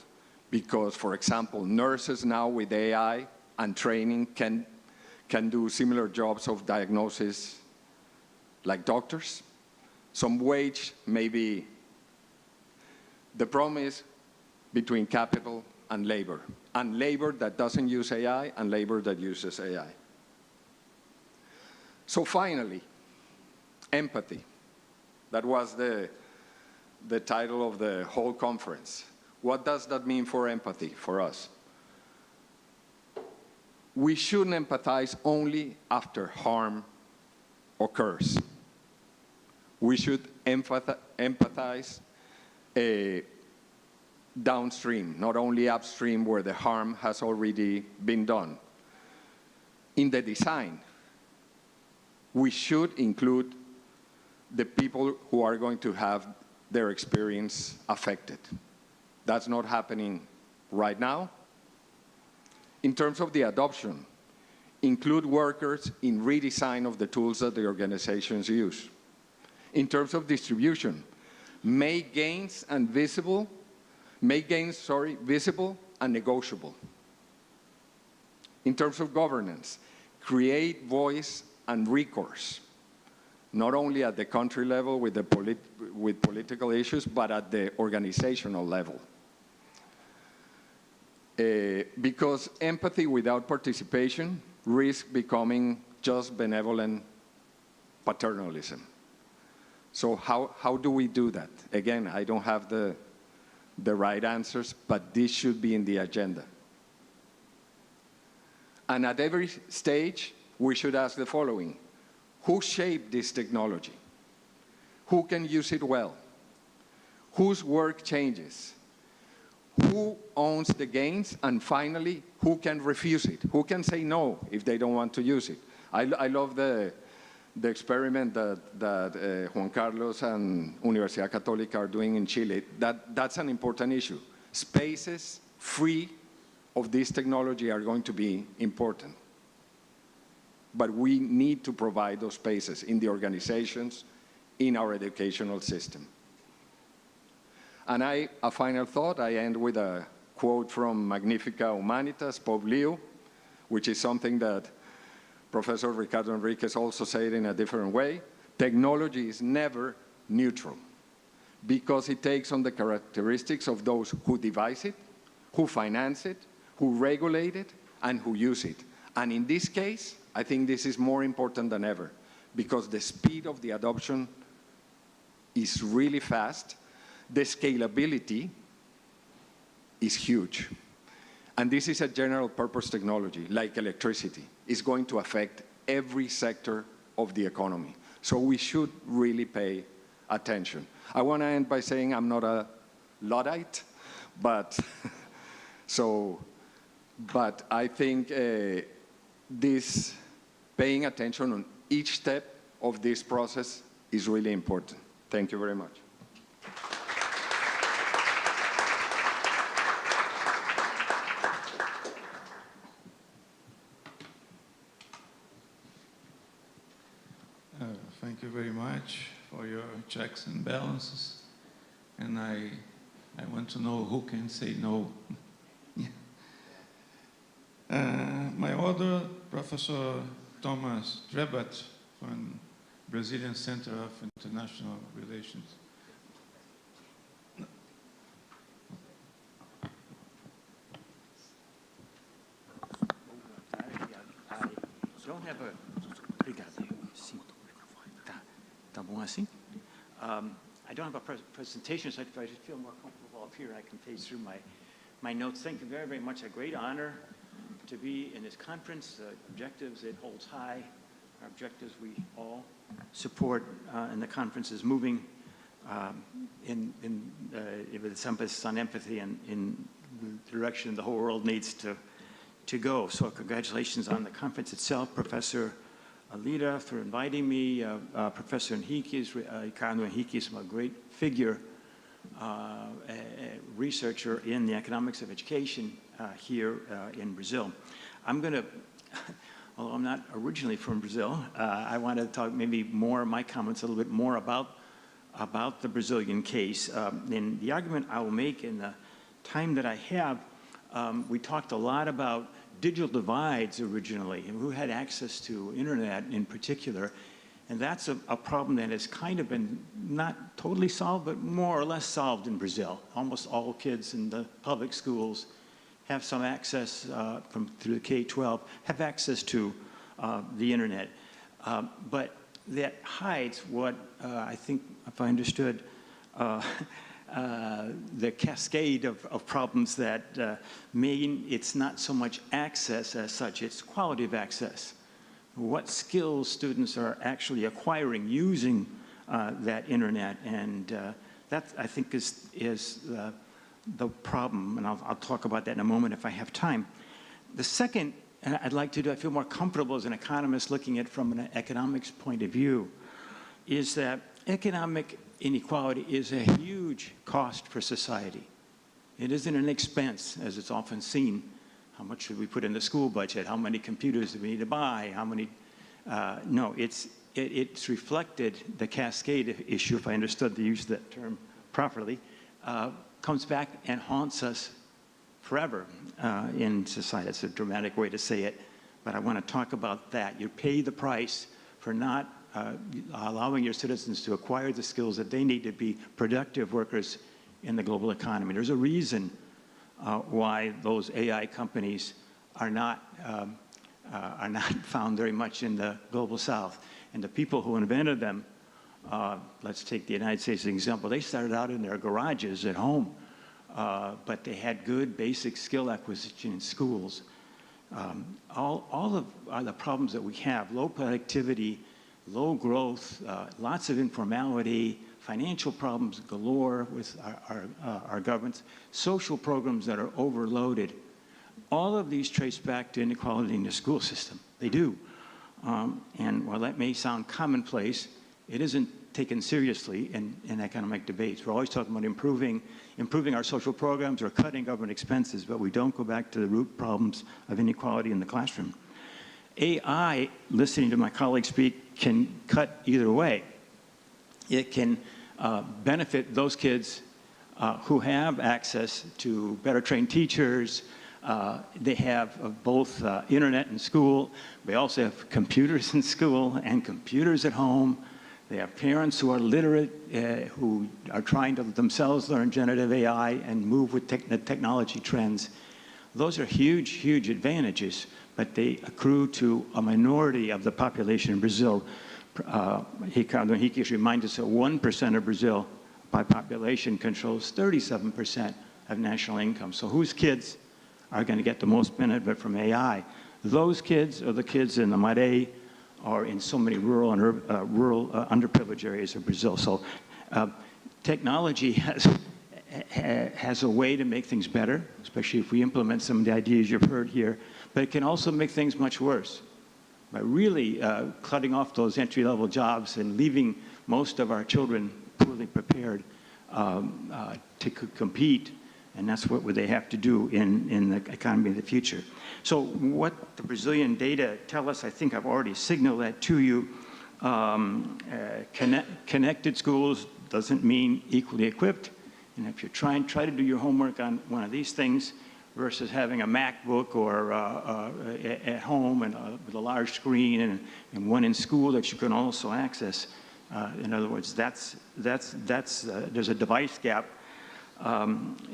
because, for example, nurses now with AI and training can do similar jobs of diagnosis like doctors. Some wage maybe. The problem is between capital and labor that doesn't use AI and labor that uses AI. So finally, empathy. That was the title of the whole conference. What does that mean for empathy for us? We shouldn't empathize only after harm occurs. We should empathize downstream, not only upstream where the harm has already been done. In the design, we should include the people who are going to have their experience affected. That's not happening right now. In terms of the adoption, include workers in redesign of the tools that the organizations use. In terms of distribution, make gains visible and negotiable. In terms of governance, create voice and recourse, not only at the country level with political issues, but at the organizational level. Because empathy without participation risks becoming just benevolent paternalism. So how do we do that? Again, I don't have the right answers, but this should be in the agenda. And at every stage, we should ask the following. Who shaped this technology? Who can use it well? Whose work changes? Who owns the gains? And finally, who can refuse it? Who can say no if they don't want to use it? I love the experiment that Juan Carlos and Universidad Católica are doing in Chile. That's an important issue. Spaces free of this technology are going to be important. But we need to provide those spaces in the organizations, in our educational system. And a final thought, I end with a quote from Magnifica Humanitas, Pope Leo, which is something that Professor Ricardo Enriquez also said in a different way. Technology is never neutral because it takes on the characteristics of those who devise it, who finance it, who regulate it, and who use it. And in this case, I think this is more important than ever because the speed of the adoption is really fast. The scalability is huge. And this is a general purpose technology, like electricity. It's going to affect every sector of the economy. So we should really pay attention. I want to end by saying I'm not a Luddite, but I think this paying attention on each step of this process is really important. Thank you very much. Thank you very much for your checks and balances. And I want to know who can say no. My order, Professor Thomas Drebat from Brazilian Center of International Relations. I don't have a... Obrigado. Sim. Tá bom assim? I don't have a presentation, so if I just feel more comfortable up here, I can phase through my notes. Thank you very, very much. A great honor to be in this conference. The objectives it holds high are objectives we all support, and the conference is moving with its emphasis on empathy and in the direction the whole world needs to go. So congratulations on the conference itself, Professor Alida, for inviting me. Professor Enriquez, Ricardo Enriquez, a great figure, a researcher in the economics of education here in Brazil. I'm going to, although I'm not originally from Brazil, I want to talk maybe more, my comments a little bit more about the Brazilian case. In the argument I will make in the time that I have, we talked a lot about digital divides originally, and who had access to internet in particular. And that's a problem that has kind of been not totally solved, but more or less solved in Brazil. Almost all kids in the public schools have some access through the K-12, have access to the internet. But that hides what I think, if I understood, the cascade of problems that mean it's not so much access as such, it's quality of access. what skills students are actually acquiring using that internet. And that, I think, is the problem, and I'll talk about that in a moment if I have time. The second, and I'd like to do, I feel more comfortable as an economist looking at it from an economics point of view, is that economic inequality is a huge cost for society. It isn't an expense, as it's often seen. How much should we put in the school budget? How many computers do we need to buy? How many? No, it's reflected, the cascade issue, if I understood the use of that term properly, comes back and haunts us forever in society. It's a dramatic way to say it, but I want to talk about that. You pay the price for not allowing your citizens to acquire the skills that they need to be productive workers in the global economy. There's a reason why those AI companies are not found very much in the global South. And the people who invented them, let's take the United States as an example, they started out in their garages at home, but they had good basic skill acquisition in schools. All of the problems that we have, low productivity, low growth, lots of informality, financial problems galore with our governments, social programs that are overloaded. All of these trace back to inequality in the school system. They do. And while that may sound commonplace, it isn't taken seriously in economic debates. We're always talking about improving our social programs or cutting government expenses, but we don't go back to the root problems of inequality in the classroom. AI, listening to my colleagues speak, can cut either way. It can benefit those kids who have access to better trained teachers. They have both internet in school. They also have computers in school and computers at home. They have parents who are literate, who are trying to themselves learn generative AI and move with technology trends. Those are huge, huge advantages, but they accrue to a minority of the population in Brazil. Ricardo Henrique reminds us that 1% of Brazil by population controls 37% of national income. So whose kids are going to get the most benefit from AI? Those kids are the kids in the Maré or in so many rural and underprivileged areas of Brazil. So technology has a way to make things better, especially if we implement some of the ideas you've heard here, but it can also make things much worse by really cutting off those entry-level jobs and leaving most of our children poorly prepared to compete, and that's what they have to do in the economy of the future. So what the Brazilian data tell us, I think I've already signaled that to you. Connected schools doesn't mean equally equipped, and if you try to do your homework on one of these things versus having a MacBook or at home and with a large screen and one in school that you can also access. In other words, there's a device gap.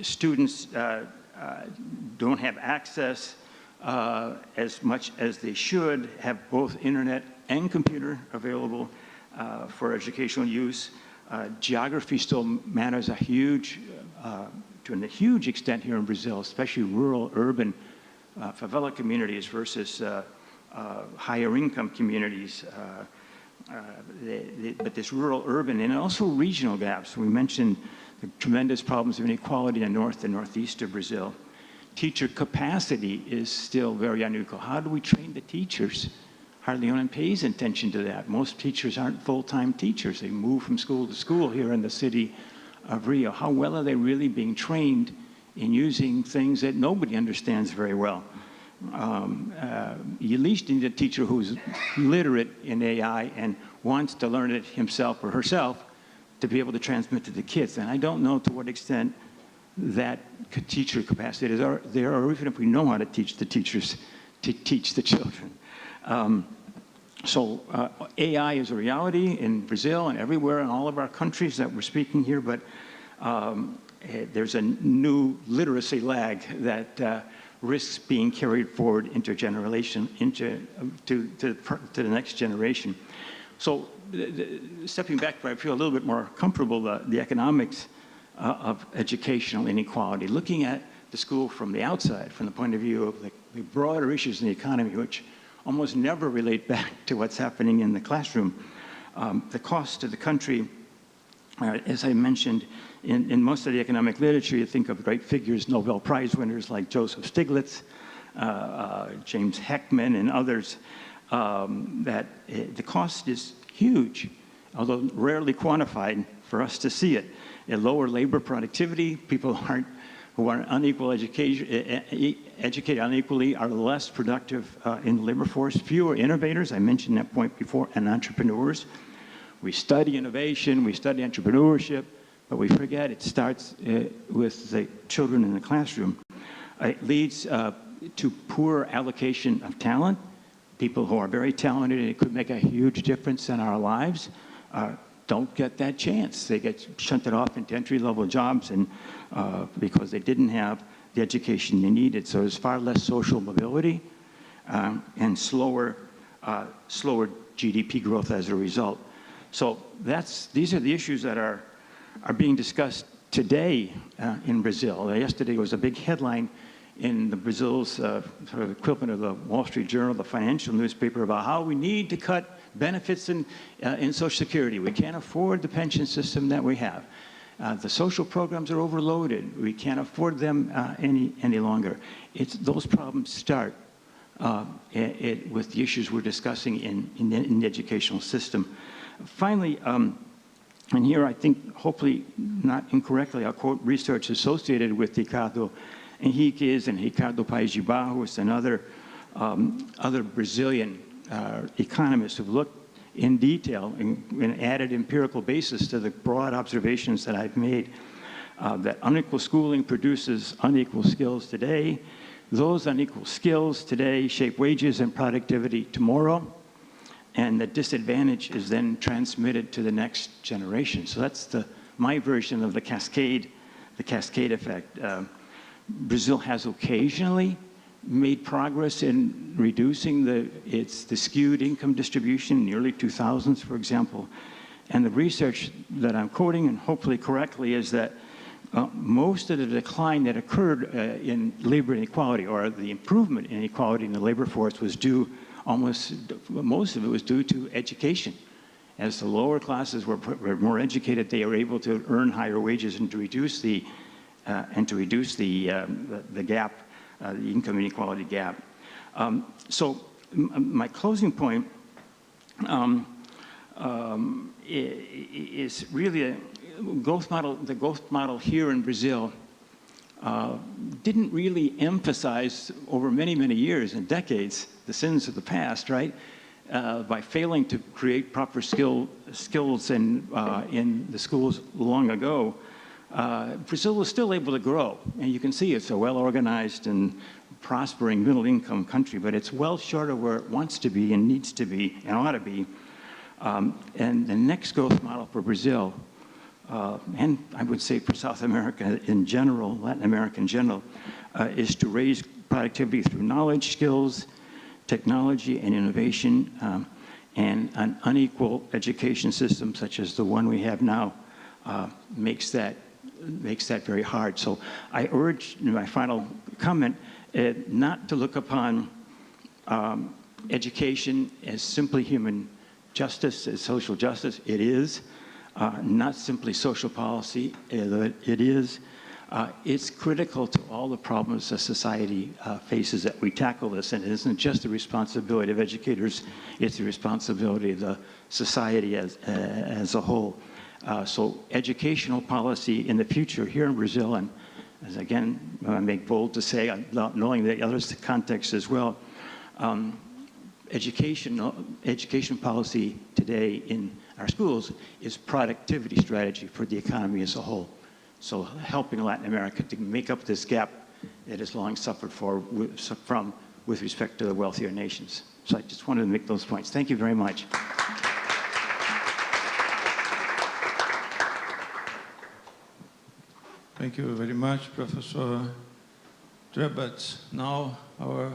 Students don't have access as much as they should, have both internet and computer available for educational use. Geography still matters to a huge extent here in Brazil, especially rural, urban, favela communities versus higher income communities. But this rural, urban, and also regional gaps. We mentioned the tremendous problems of inequality in the north and northeast of Brazil. Teacher capacity is still very unequal. How do we train the teachers? Hardly anyone pays attention to that. Most teachers aren't full-time teachers. They move from school to school here in the city of Rio. How well are they really being trained in using things that nobody understands very well? You at least need a teacher who's literate in AI and wants to learn it himself or herself to be able to transmit to the kids. And I don't know to what extent that teacher capacity is there, or even if we know how to teach the teachers to teach the children. So AI is a reality in Brazil and everywhere in all of our countries that we're speaking here, but there's a new literacy lag that risks being carried forward to the next generation. So stepping back, I feel a little bit more comfortable the economics of educational inequality, looking at the school from the outside, from the point of view of the broader issues in the economy, which almost never relate back to what's happening in the classroom. The cost to the country, as I mentioned, in most of the economic literature, you think of great figures, Nobel Prize winners like Joseph Stiglitz, James Heckman, and others, that the cost is huge, although rarely quantified for us to see it. At lower labor productivity, people who are educated unequally are less productive in the labor force. Fewer innovators, I mentioned that point before, and entrepreneurs. We study innovation, we study entrepreneurship, but we forget it starts with the children in the classroom. It leads to poor allocation of talent. People who are very talented and could make a huge difference in our lives don't get that chance. They get shunted off into entry-level jobs and because they didn't have the education they needed. So there's far less social mobility and slower GDP growth as a result. So these are the issues that are being discussed today in Brazil. Yesterday was a big headline in Brazil's sort of equivalent of the Wall Street Journal, the financial newspaper, about how we need to cut benefits in Social Security. We can't afford the pension system that we have. The social programs are overloaded. We can't afford them any longer. Those problems start with the issues we're discussing in the educational system. Finally, and here I think, hopefully not incorrectly, I'll quote research associated with Ricardo Henriques and Ricardo Paes de Barros and other Brazilian economists who've looked in detail and added empirical basis to the broad observations that I've made, that unequal schooling produces unequal skills today. Those unequal skills today shape wages and productivity tomorrow, and the disadvantage is then transmitted to the next generation. So that's my version of the cascade effect. Brazil has occasionally made progress in reducing the skewed income distribution in the early 2000s, for example. And the research that I'm quoting, and hopefully correctly, is that most of the decline that occurred in labor inequality, or the improvement in inequality in the labor force, was due, most of it was due to education. As the lower classes were more educated, they were able to earn higher wages and to reduce the gap, the income inequality gap. So my closing point is really the growth model here in Brazil didn't really emphasize over many, many years and decades the sins of the past, right? By failing to create proper skills in the schools long ago, Brazil was still able to grow. And you can see it's a well-organized and prospering middle-income country, but it's well short of where it wants to be and needs to be and ought to be. And the next growth model for Brazil, and I would say for South America in general, Latin America in general, is to raise productivity through knowledge, skills, technology, and innovation, and an unequal education system such as the one we have now makes that very hard. So I urge, in my final comment, not to look upon education as simply human justice, as social justice. It is. Not simply social policy. It is. It's critical to all the problems that society faces that we tackle this, and it isn't just the responsibility of educators, it's the responsibility of the society as a whole. So educational policy in the future here in Brazil, and as again, I make bold to say, knowing the others' context as well, education policy today in our schools is productivity strategy for the economy as a whole. So helping Latin America to make up this gap it has long suffered from with respect to the wealthier nations. So I just wanted to make those points. Thank you very much. Thank you very much, Professor Trebat. Now our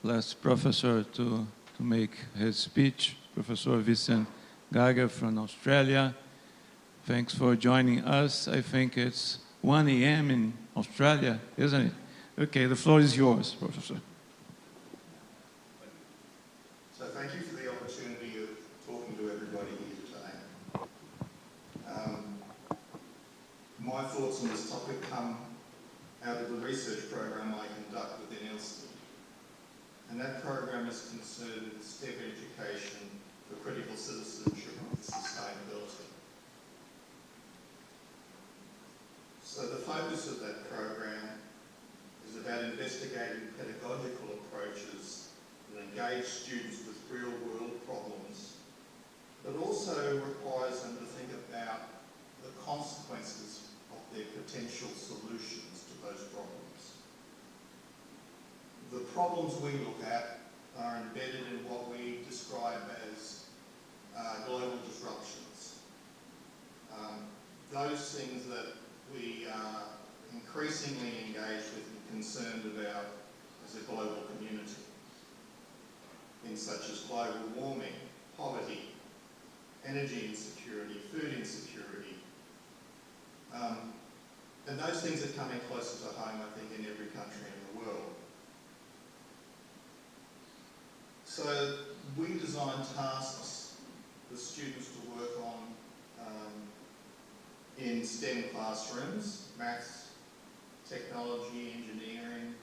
last professor to make his speech, Professor Vincent Geiger from Australia. Thanks for joining us. I think it's 1 a.m. in Australia, isn't it? Okay, the floor is yours, Professor. My thoughts on this topic come out of the research program I conduct within Elston. And that program is concerned with STEM education for critical citizenship and sustainability. So the focus of that program is about investigating pedagogical approaches that engage students with real-world problems, but also requires them to think about the consequences of their potential solutions to those problems. The problems we look at are embedded in what we describe as global disruptions. Those things that we are increasingly engaged with and concerned about as a global community, things such as global warming, poverty, energy insecurity, food insecurity. And those things are coming closer to home, I think, in every country in the world. So we design tasks for students to work on in STEM classrooms, maths, technology, engineering,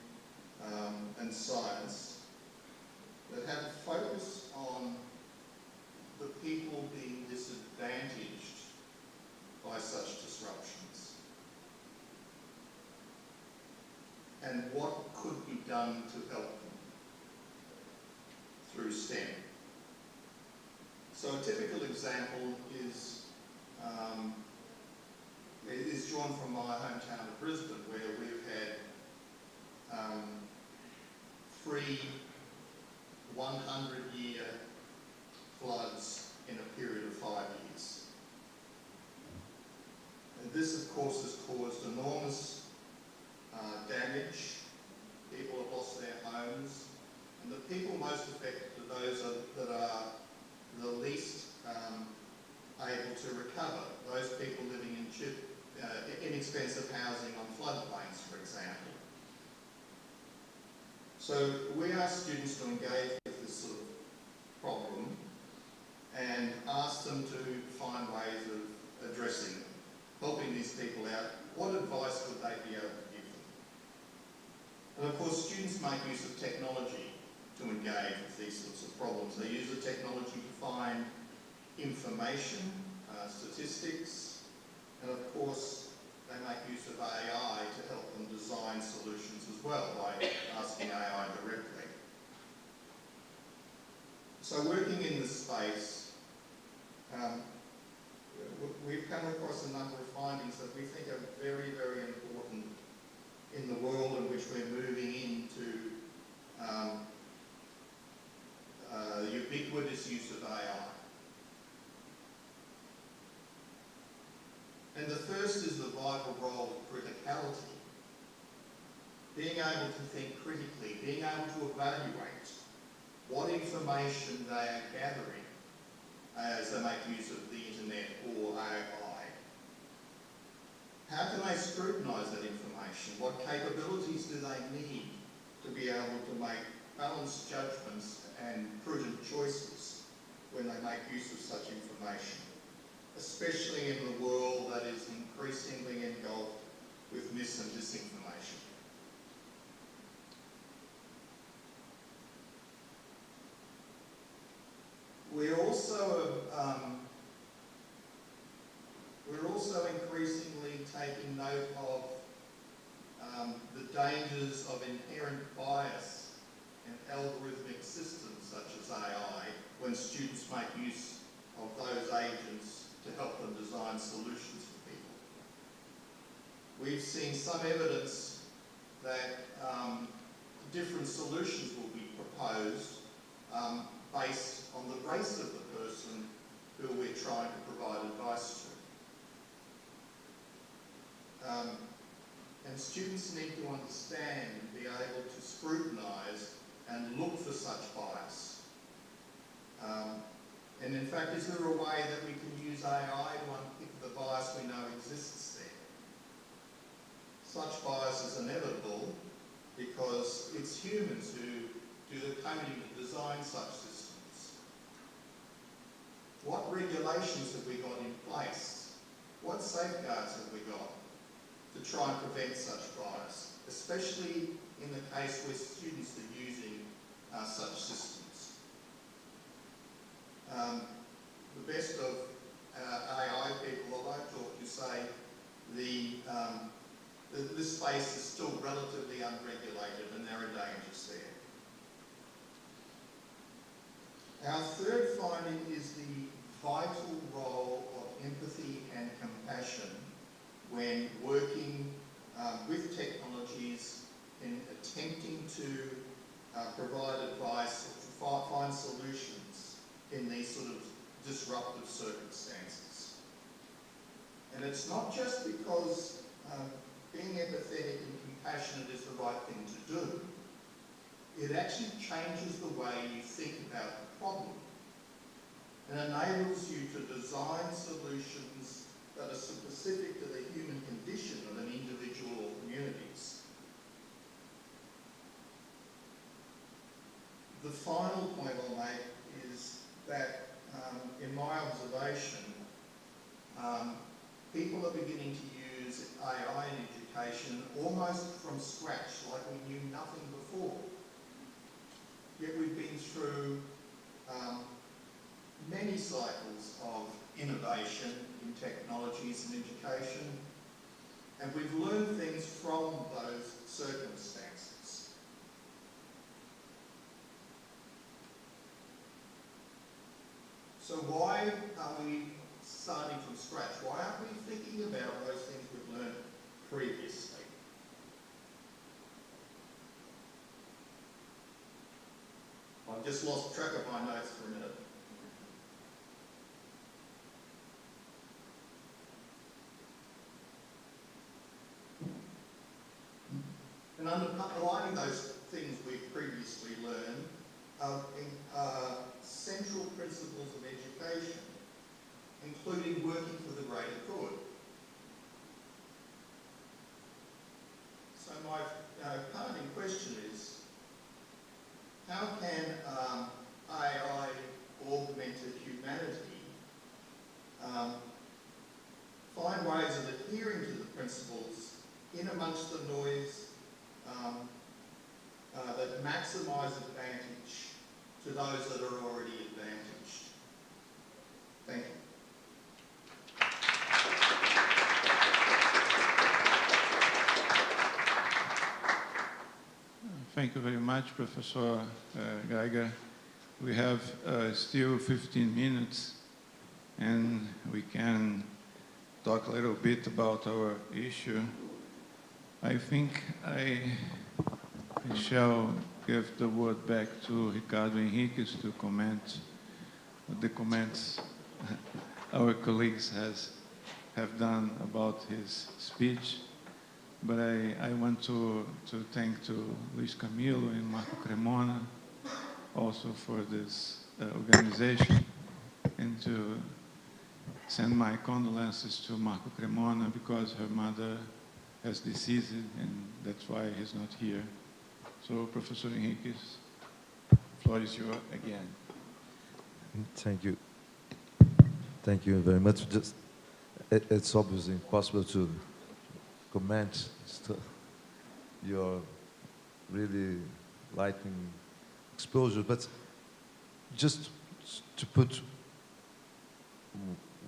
and science, that have a focus on the people being disadvantaged by such disruptions and what could be done to help them through STEM. So a typical example is drawn from my hometown of Brisbane, where we've had 3 100-year floods in a period of 5 years. And this, of course, has caused enormous damage. People have lost their homes, and the people most affected are those that are the least able to recover. Those people living in inexpensive housing on floodplains, for example. So we ask students to engage with this sort of problem and ask them to find ways of addressing them, helping these people out. What advice would they be able to give them? And of course, students make use of technology to engage with these sorts of problems. They use the technology to find information, statistics, and of course, they make use of AI to help them design solutions as well by asking AI directly. So working in this space, we've come across a number of findings that we think are very, very important in the world in which we're moving into ubiquitous use of AI. And the first is the vital role of criticality. Being able to think critically, being able to evaluate what information they are gathering as they make use of the internet or AI. How can they scrutinise that information? What capabilities do they need to be able to make balanced judgments and prudent choices when they make use of such information, especially in the world that is increasingly engulfed with mis and disinformation? We're also increasingly taking note of the dangers of inherent bias in algorithmic systems such as AI when students make use of those agents to help them design solutions for people. We've seen some evidence that different solutions will be proposed based on the race of the person who we're trying to provide advice to. And students need to understand and be able to scrutinise and look for such bias. And in fact, is there a way that we can use AI to unpick the bias we know exists there? Such bias is inevitable because it's humans who do the coding to design such systems. What regulations have we got in place? What safeguards have we got try and prevent such bias, especially in the case where students are using such systems. The best of AI people, although talk, you say this space is still relatively unregulated and there are dangers there. Our third finding is the vital role of empathy and compassion when working with technologies in attempting to provide advice or to find solutions in these sort of disruptive circumstances. And it's not just because being empathetic and compassionate is the right thing to do. It actually changes the way you think about the problem and enables you to design solutions that are specific to the human condition of an individual or communities. The final point I'll make is that, in my observation, people are beginning to use AI in education almost from scratch, like we knew nothing before. Yet we've been through many cycles of innovation in technologies and education, and we've learned things from those circumstances. So why are we starting from scratch? Why aren't we thinking about those things we've learned previously? I've just lost track of my notes for a minute. And underlining those things we've previously learned are central principles of education, including working for the greater good. So my parting question is, how can AI augmented humanity find ways of adhering to the principles in amongst the noise that maximise advantage to those that are already advantaged? Thank you. Thank you very much, Professor Geiger. We have still 15 minutes, and we can talk a little bit about our issue. I think I shall give the word back to Ricardo Henriques to comment the comments our colleagues have done about his speech. But I want to thank to Luis Camilo and Marco Cremona also for this organization, and to send my condolences to Marco Cremona because her mother has disease, and that's why he's not here. So, Professor Henriques, the floor is yours again. Thank you. Thank you very much. Just, it's obviously impossible to comment your really lightning exposure, but just to put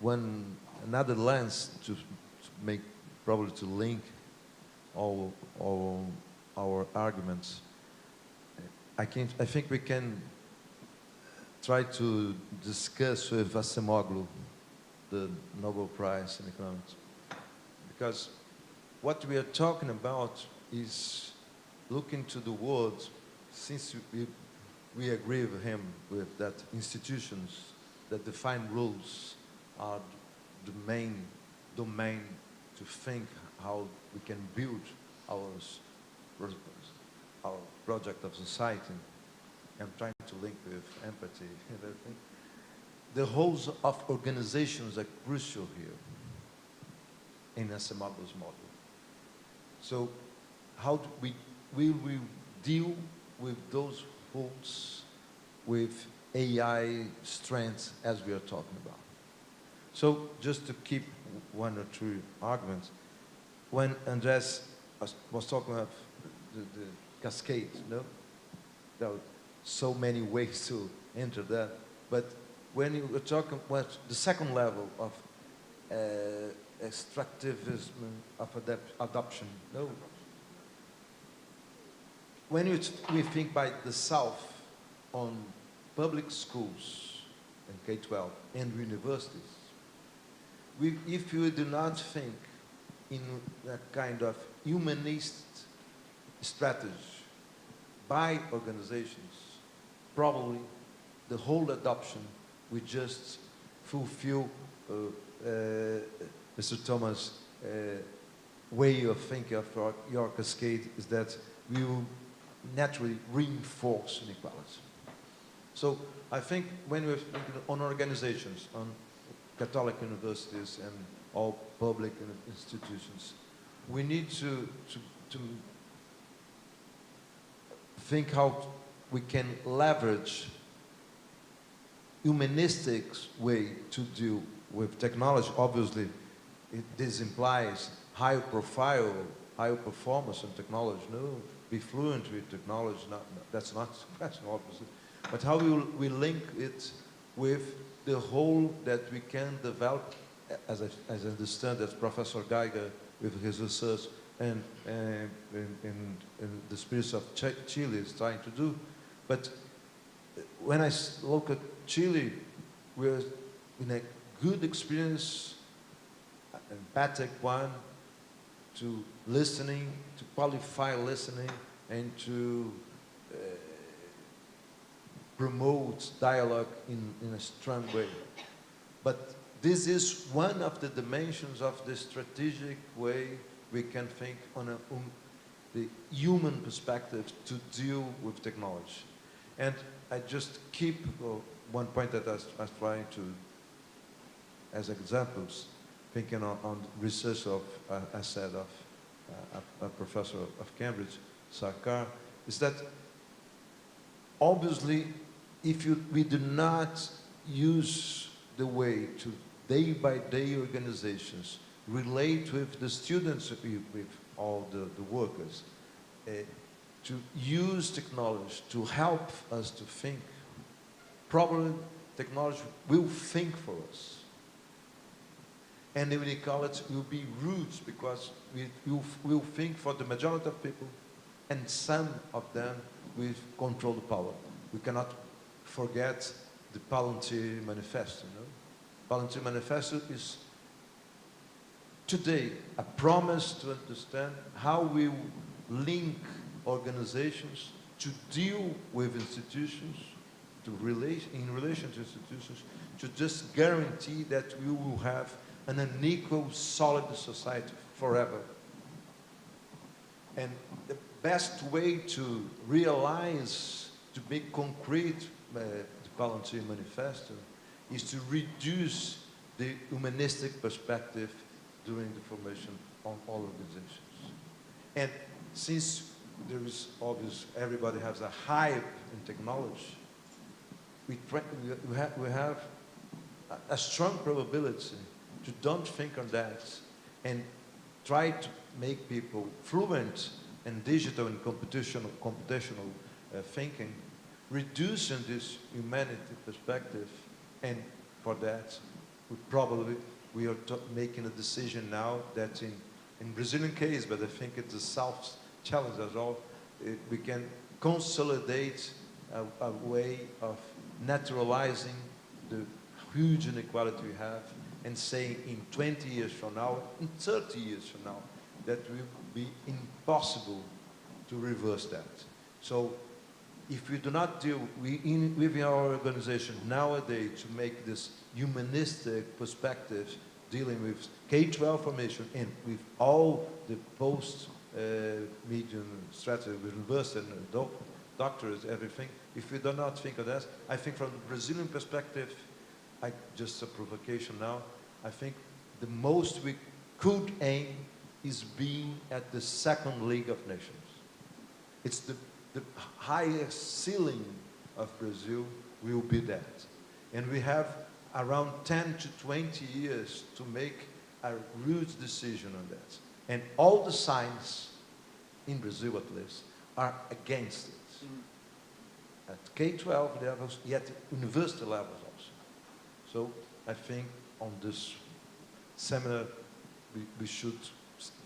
another lens to make, probably to link all our arguments. I think we can try to discuss with Acemoglu the Nobel Prize in Economics, because what we are talking about is looking to the world, since we agree with him with that institutions that define rules are the main domain to think how we can build our project of society. I'm trying to link with empathy and everything. The roles of organizations are crucial here in Acemoglu's model. So how will we deal with those roles with AI strengths as we are talking about? So just to keep one or two arguments, when Andres was talking about the cascade, no? There are so many ways to enter that. But when you were talking about the second level of extractivism, of adoption, no? When we think by the South on public schools and K-12 and universities, if you do not think in that kind of humanist strategy by organizations, probably the whole adoption will just fulfill Mr. Thomas' way of thinking of your cascade is that we will naturally reinforce inequality. So I think when we're thinking on organizations, on Catholic universities and all public institutions, we need to think how we can leverage humanistic way to deal with technology. Obviously, this implies higher profile, higher performance in technology. No, be fluent with technology. That's not the question, obviously. But how we link it with the whole that we can develop, as I understand that Professor Geiger with his research and in the spirits of Chile is trying to do. But when I look at Chile, we're in a good experience, an empathic one, to listening, to qualify listening, and to promote dialogue in a strong way. But this is one of the dimensions of the strategic way we can think on the human perspective to deal with technology. And I just keep one point that I was trying to, as examples, thinking on research of, I said, of a professor of Cambridge, Sarkar, is that obviously if we do not use the way to day-by-day organizations relate with the students, with all the workers, to use technology to help us to think, probably technology will think for us. And the inequality will be roots because we will think for the majority of people, and some of them will control the power. We cannot forget the Palantir Manifesto. Palantir Manifesto is today a promise to understand how we link organizations to deal with institutions, in relation to institutions, to just guarantee that we will have an unequal, solid society forever. And the best way to realize, to make concrete the Palantir Manifesto is to reduce the humanistic perspective during the formation of all organizations. And since there is obvious, everybody has a hype in technology, we have a strong probability to don't think on that and try to make people fluent in digital and computational thinking, reducing this humanity perspective. And for that, we are making a decision now that in Brazilian case, but I think it's a South challenge as well, we can consolidate a way of naturalizing the huge inequality we have and saying in 20 years from now, in 30 years from now, that will be impossible to reverse that. So if we do not deal within our organization nowadays to make this humanistic perspective dealing with K-12 formation and with all the post-medium strategy with university and doctors, everything, if we do not think of that, I think from the Brazilian perspective, just a provocation now, I think the most we could aim is being at the second League of Nations. It's the highest ceiling of Brazil will be that. And we have around 10 to 20 years to make a huge decision on that. And all the signs, in Brazil at least, are against it. At K-12 levels, yet university levels also. So I think on this seminar, we should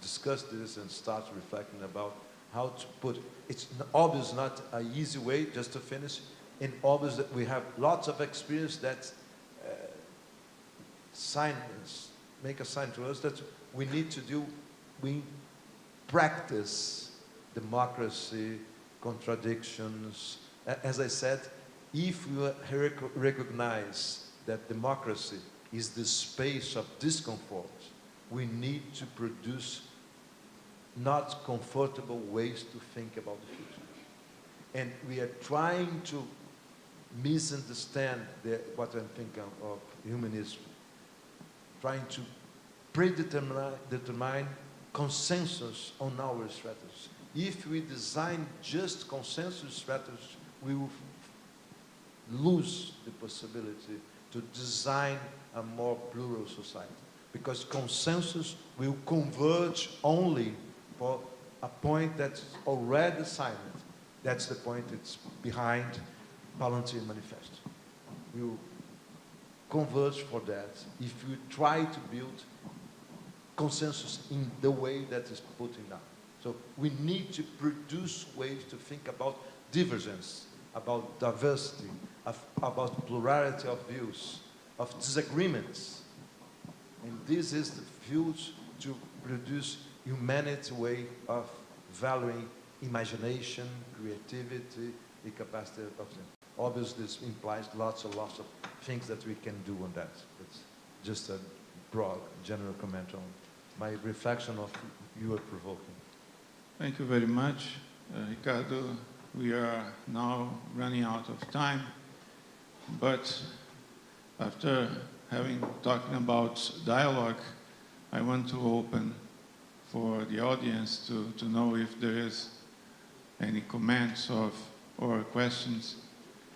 discuss this and start reflecting about how to put it. It's obviously not an easy way, just to finish, and obvious that we have lots of experience that make a sign to us that we need to do, we practice democracy, contradictions. As I said, if we recognize that democracy is the space of discomfort, we need to produce not comfortable ways to think about the future. And we are trying to misunderstand what I'm thinking of humanism, trying to determine consensus on our strategies. If we design just consensus strategies, we will lose the possibility to design a more plural society. Because consensus will converge only for a point that's already silent. That's the point that's behind Palantir Manifesto. We will converge for that if we try to build consensus in the way that is putting down. So we need to produce ways to think about divergence, about diversity, about plurality of views, of disagreements. And this is the field to produce humanity's way of valuing imagination, creativity, the capacity of them. Obviously, this implies lots of things that we can do on that. It's just a broad, general comment on my reflection of your provoking. Thank you very much, Ricardo. We are now running out of time, but after talking about dialogue, I want to open for the audience to know if there is any comments or questions,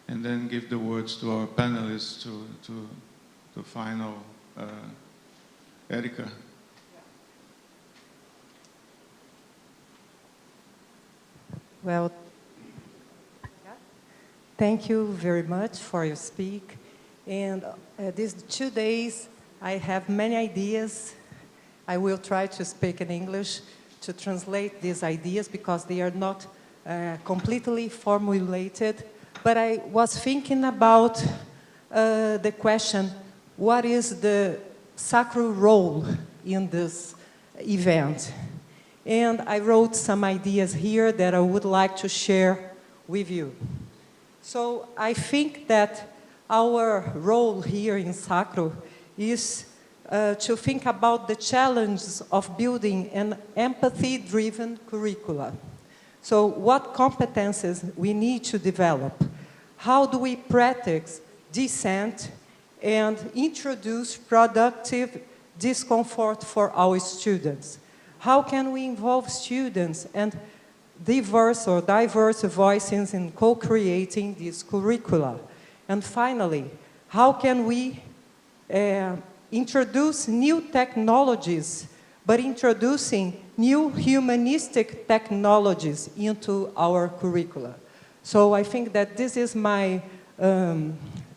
and then give the words to our panelists to final. Erika. Well, thank you very much for your speak. And these 2 days, I have many ideas. I will try to speak in English to translate these ideas because they are not completely formulated. But I was thinking about the question, what is the sacral role in this event? And I wrote some ideas here that I would like to share with you. So I think that our role here in Sacro is to think about the challenges of building an empathy-driven curricula. So what competences we need to develop? How do we practice dissent and introduce productive discomfort for our students? How can we involve students and diverse voices in co-creating this curricula? And finally, how can we introduce new technologies, but introducing new humanistic technologies into our curricula? So I think that this is my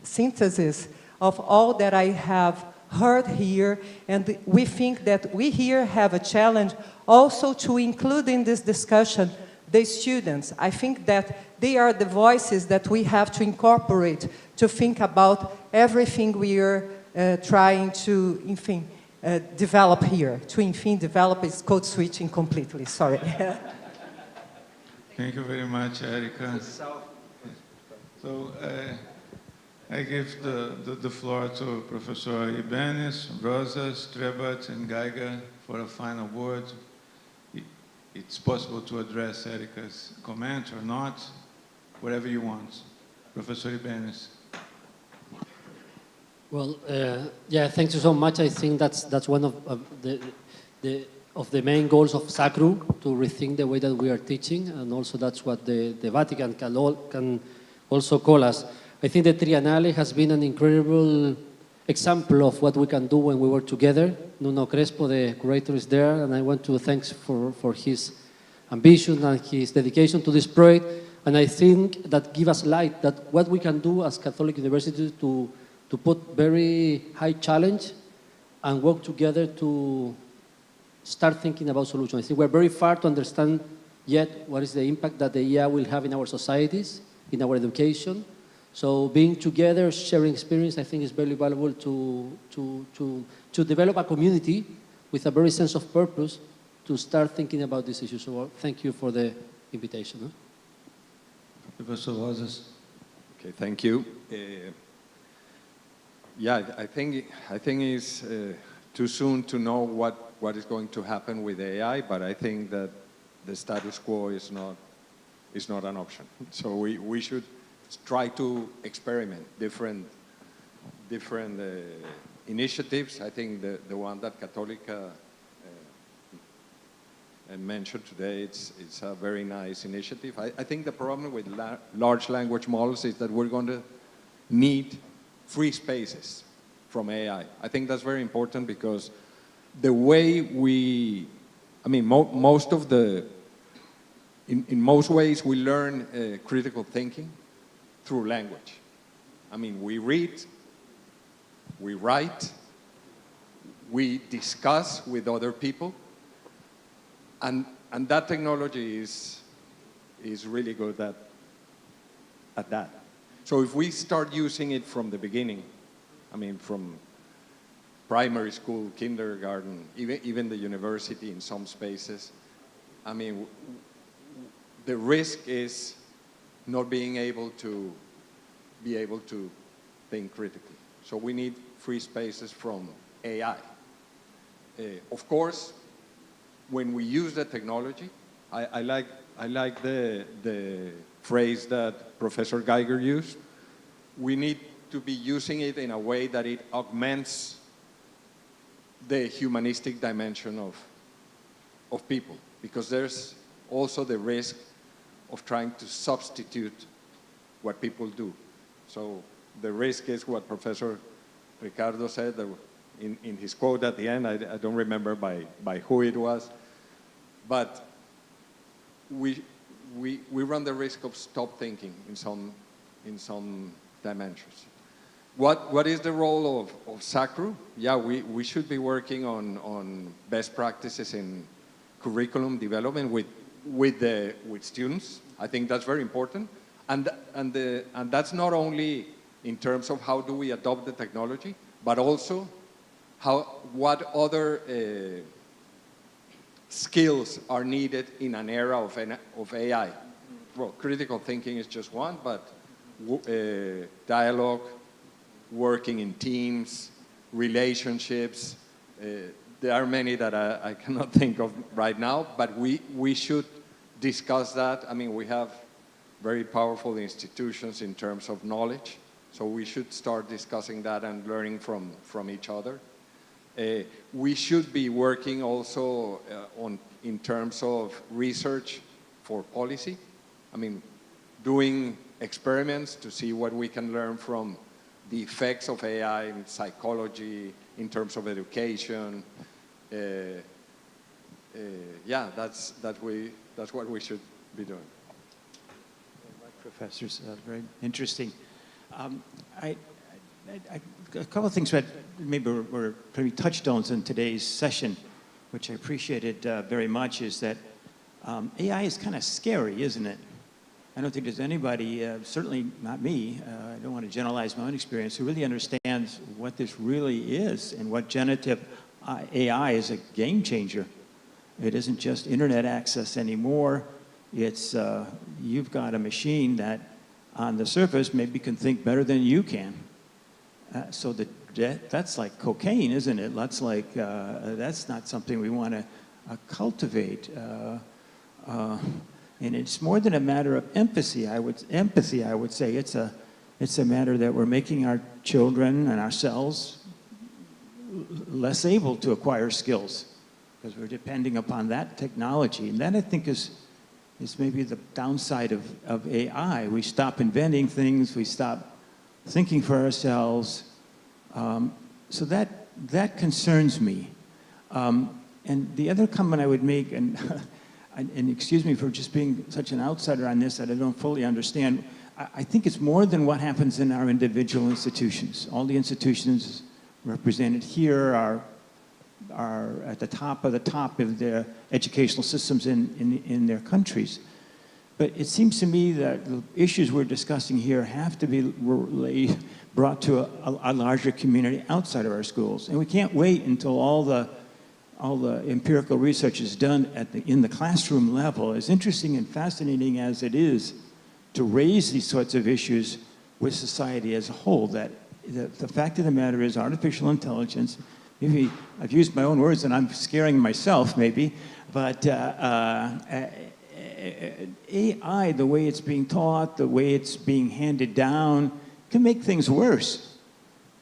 synthesis of all that I have heard here, and we think that we here have a challenge also to include in this discussion the students. I think that they are the voices that we have to incorporate to think about everything we are trying to, develop here. To, develop is code switching completely, sorry. Thank you very much, Erika. So I give the floor to Professor Ibanez, Rosas, Trebet, and Geiger for a final word. It's possible to address Erika's comment or not, whatever you want. Professor Ibanez. Well, yeah, thank you so much. I think that's one of the main goals of Sacru, to rethink the way that we are teaching, and also that's what the Vatican can also call us. I think the Triennale has been an incredible example of what we can do when we work together. Nuno Crespo, the curator, is there, and I want to thank for his ambition and his dedication to this project. And I think that gives us light that what we can do as Catholic universities to put very high challenge and work together to start thinking about solutions. I think we're very far to understand yet what is the impact that the AI will have in our societies, in our education. So being together, sharing experience, I think is very valuable to develop a community with a very sense of purpose to start thinking about this issue. So thank you for the invitation. Professor Rosas. Okay, thank you. Yeah, I think it's too soon to know what is going to happen with AI, but I think that the status quo is not an option. So we should try to experiment different initiatives. I think the one that Católica mentioned today, it's a very nice initiative. I think the problem with large language models is that we're going to need free spaces from AI. I think that's very important because the way most of in most ways we learn critical thinking through language. We read, we write, we discuss with other people, and that technology is really good at that. So if we start using it from the beginning, from primary school, kindergarten, even the university in some spaces, the risk is not being able to think critically. So we need free spaces from AI. Of course, when we use the technology, I like the phrase that Professor Geiger used. We need to be using it in a way that it augments the humanistic dimension of people, because there's also the risk of trying to substitute what people do. So the risk is what Professor Ricardo said in his quote at the end. I don't remember by who it was, but we run the risk of stop thinking in some dimensions. What is the role of SACRU? Yeah, we should be working on best practices in curriculum development with students. I think that's very important, and that's not only in terms of how do we adopt the technology, but also what other skills are needed in an era of AI. Well, critical thinking is just one, but dialogue, working in teams, relationships. There are many that I cannot think of right now, but we should discuss that. We have very powerful institutions in terms of knowledge, so we should start discussing that and learning from each other. We should be working also in terms of research for policy. Doing experiments to see what we can learn from the effects of AI in psychology, in terms of education. Yeah, that's what we should be doing. Professors, very interesting. A couple of things that maybe were pretty touchstones in today's session, which I appreciated very much, is that AI is kind of scary, isn't it? I don't think there's anybody, certainly not me, I don't want to generalize my own experience, who really understands what this really is and what generative AI is a game changer. It isn't just internet access anymore. It's, you've got a machine that on the surface maybe can think better than you can. So that's like cocaine, isn't it? That's not something we want to cultivate. And it's more than a matter of empathy. I would say it's a matter that we're making our children and ourselves less able to acquire skills because we're depending upon that technology. And that, I think, is maybe the downside of AI. We stop inventing things. We stop thinking for ourselves. So that concerns me. And the other comment I would make, and, and excuse me for just being such an outsider on this that I don't fully understand, I think it's more than what happens in our individual institutions. All the institutions represented here are at the top of their educational systems in their countries. But it seems to me that the issues we're discussing here have to be brought to a larger community outside of our schools. And we can't wait until all the empirical research is done in the classroom level. As interesting and fascinating as it is to raise these sorts of issues with society as a whole, that the fact of the matter is artificial intelligence, maybe I've used my own words and I'm scaring myself maybe, but AI, the way it's being taught, the way it's being handed down, can make things worse.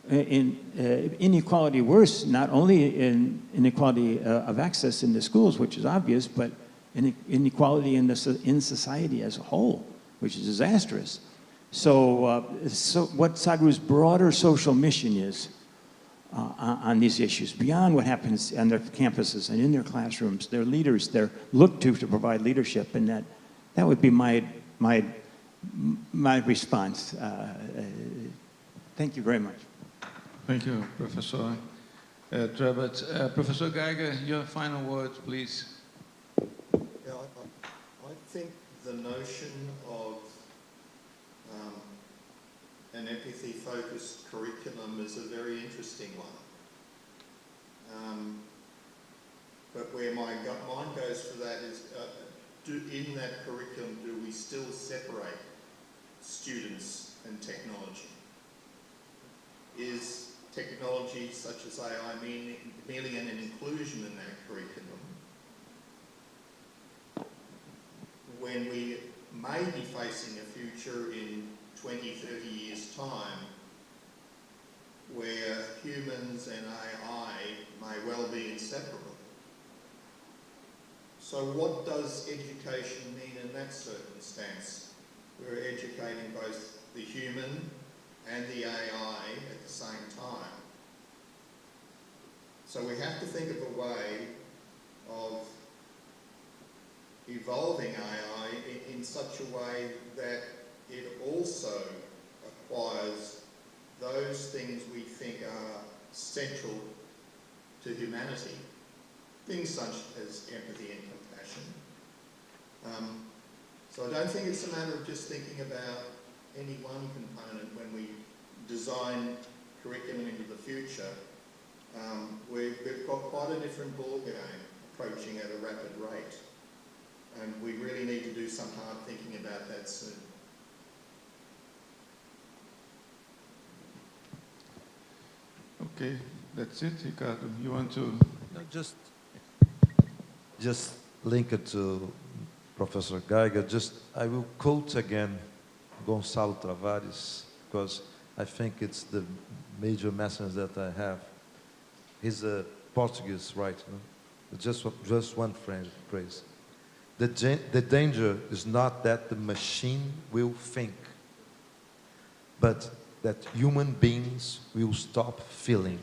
Inequality worse, not only in inequality of access in the schools, which is obvious, but inequality in society as a whole, which is disastrous. So what Sadhguru's broader social mission is on these issues, beyond what happens on their campuses and in their classrooms, their leaders, they're looked to provide leadership, and that would be my response. Thank you very much. Thank you, Professor Trebet. Professor Geiger, your final words, please. Yeah, I think the notion of an empathy-focused curriculum is a very interesting one. But where my mind goes for that is, in that curriculum, do we still separate students and technology? Is technology such as AI merely an inclusion in that curriculum when we may be facing a future in 20, 30 years' time where humans and AI may well be inseparable? So what does education mean in that circumstance? We're educating both the human and the AI at the same time. So we have to think of a way of evolving AI in such a way that it also acquires those things we think are central to humanity, things such as empathy and compassion. So I don't think it's a matter of just thinking about any one component when we design curriculum into the future. We've got quite a different ballgame approaching at a rapid rate, and we really need to do some hard thinking about that soon. Okay, that's it, Ricardo. You want to? No, just link it to Professor Geiger. I will quote again Gonçalo Tavares, because I think it's the major message that I have. He's a Portuguese writer. Just one phrase. The danger is not that the machine will think, but that human beings will stop feeling.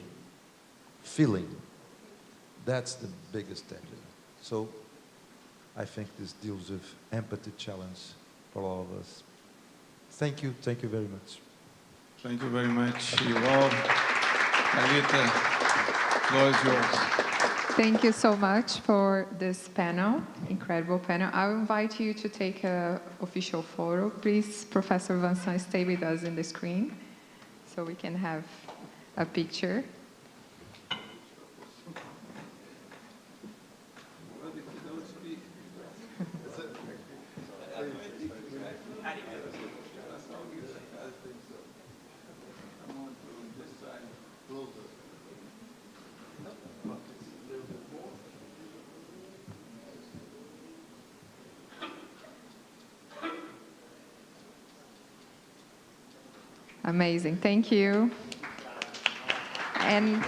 That's the biggest danger. So I think this deals with empathy challenge for all of us. Thank you very much. Thank you very much, you all. Alita, floor is yours. Thank you so much for this panel, incredible panel. I will invite you to take an official photo. Please, Professor Vincent, stay with us in the screen so we can have a picture. Amazing, thank you. And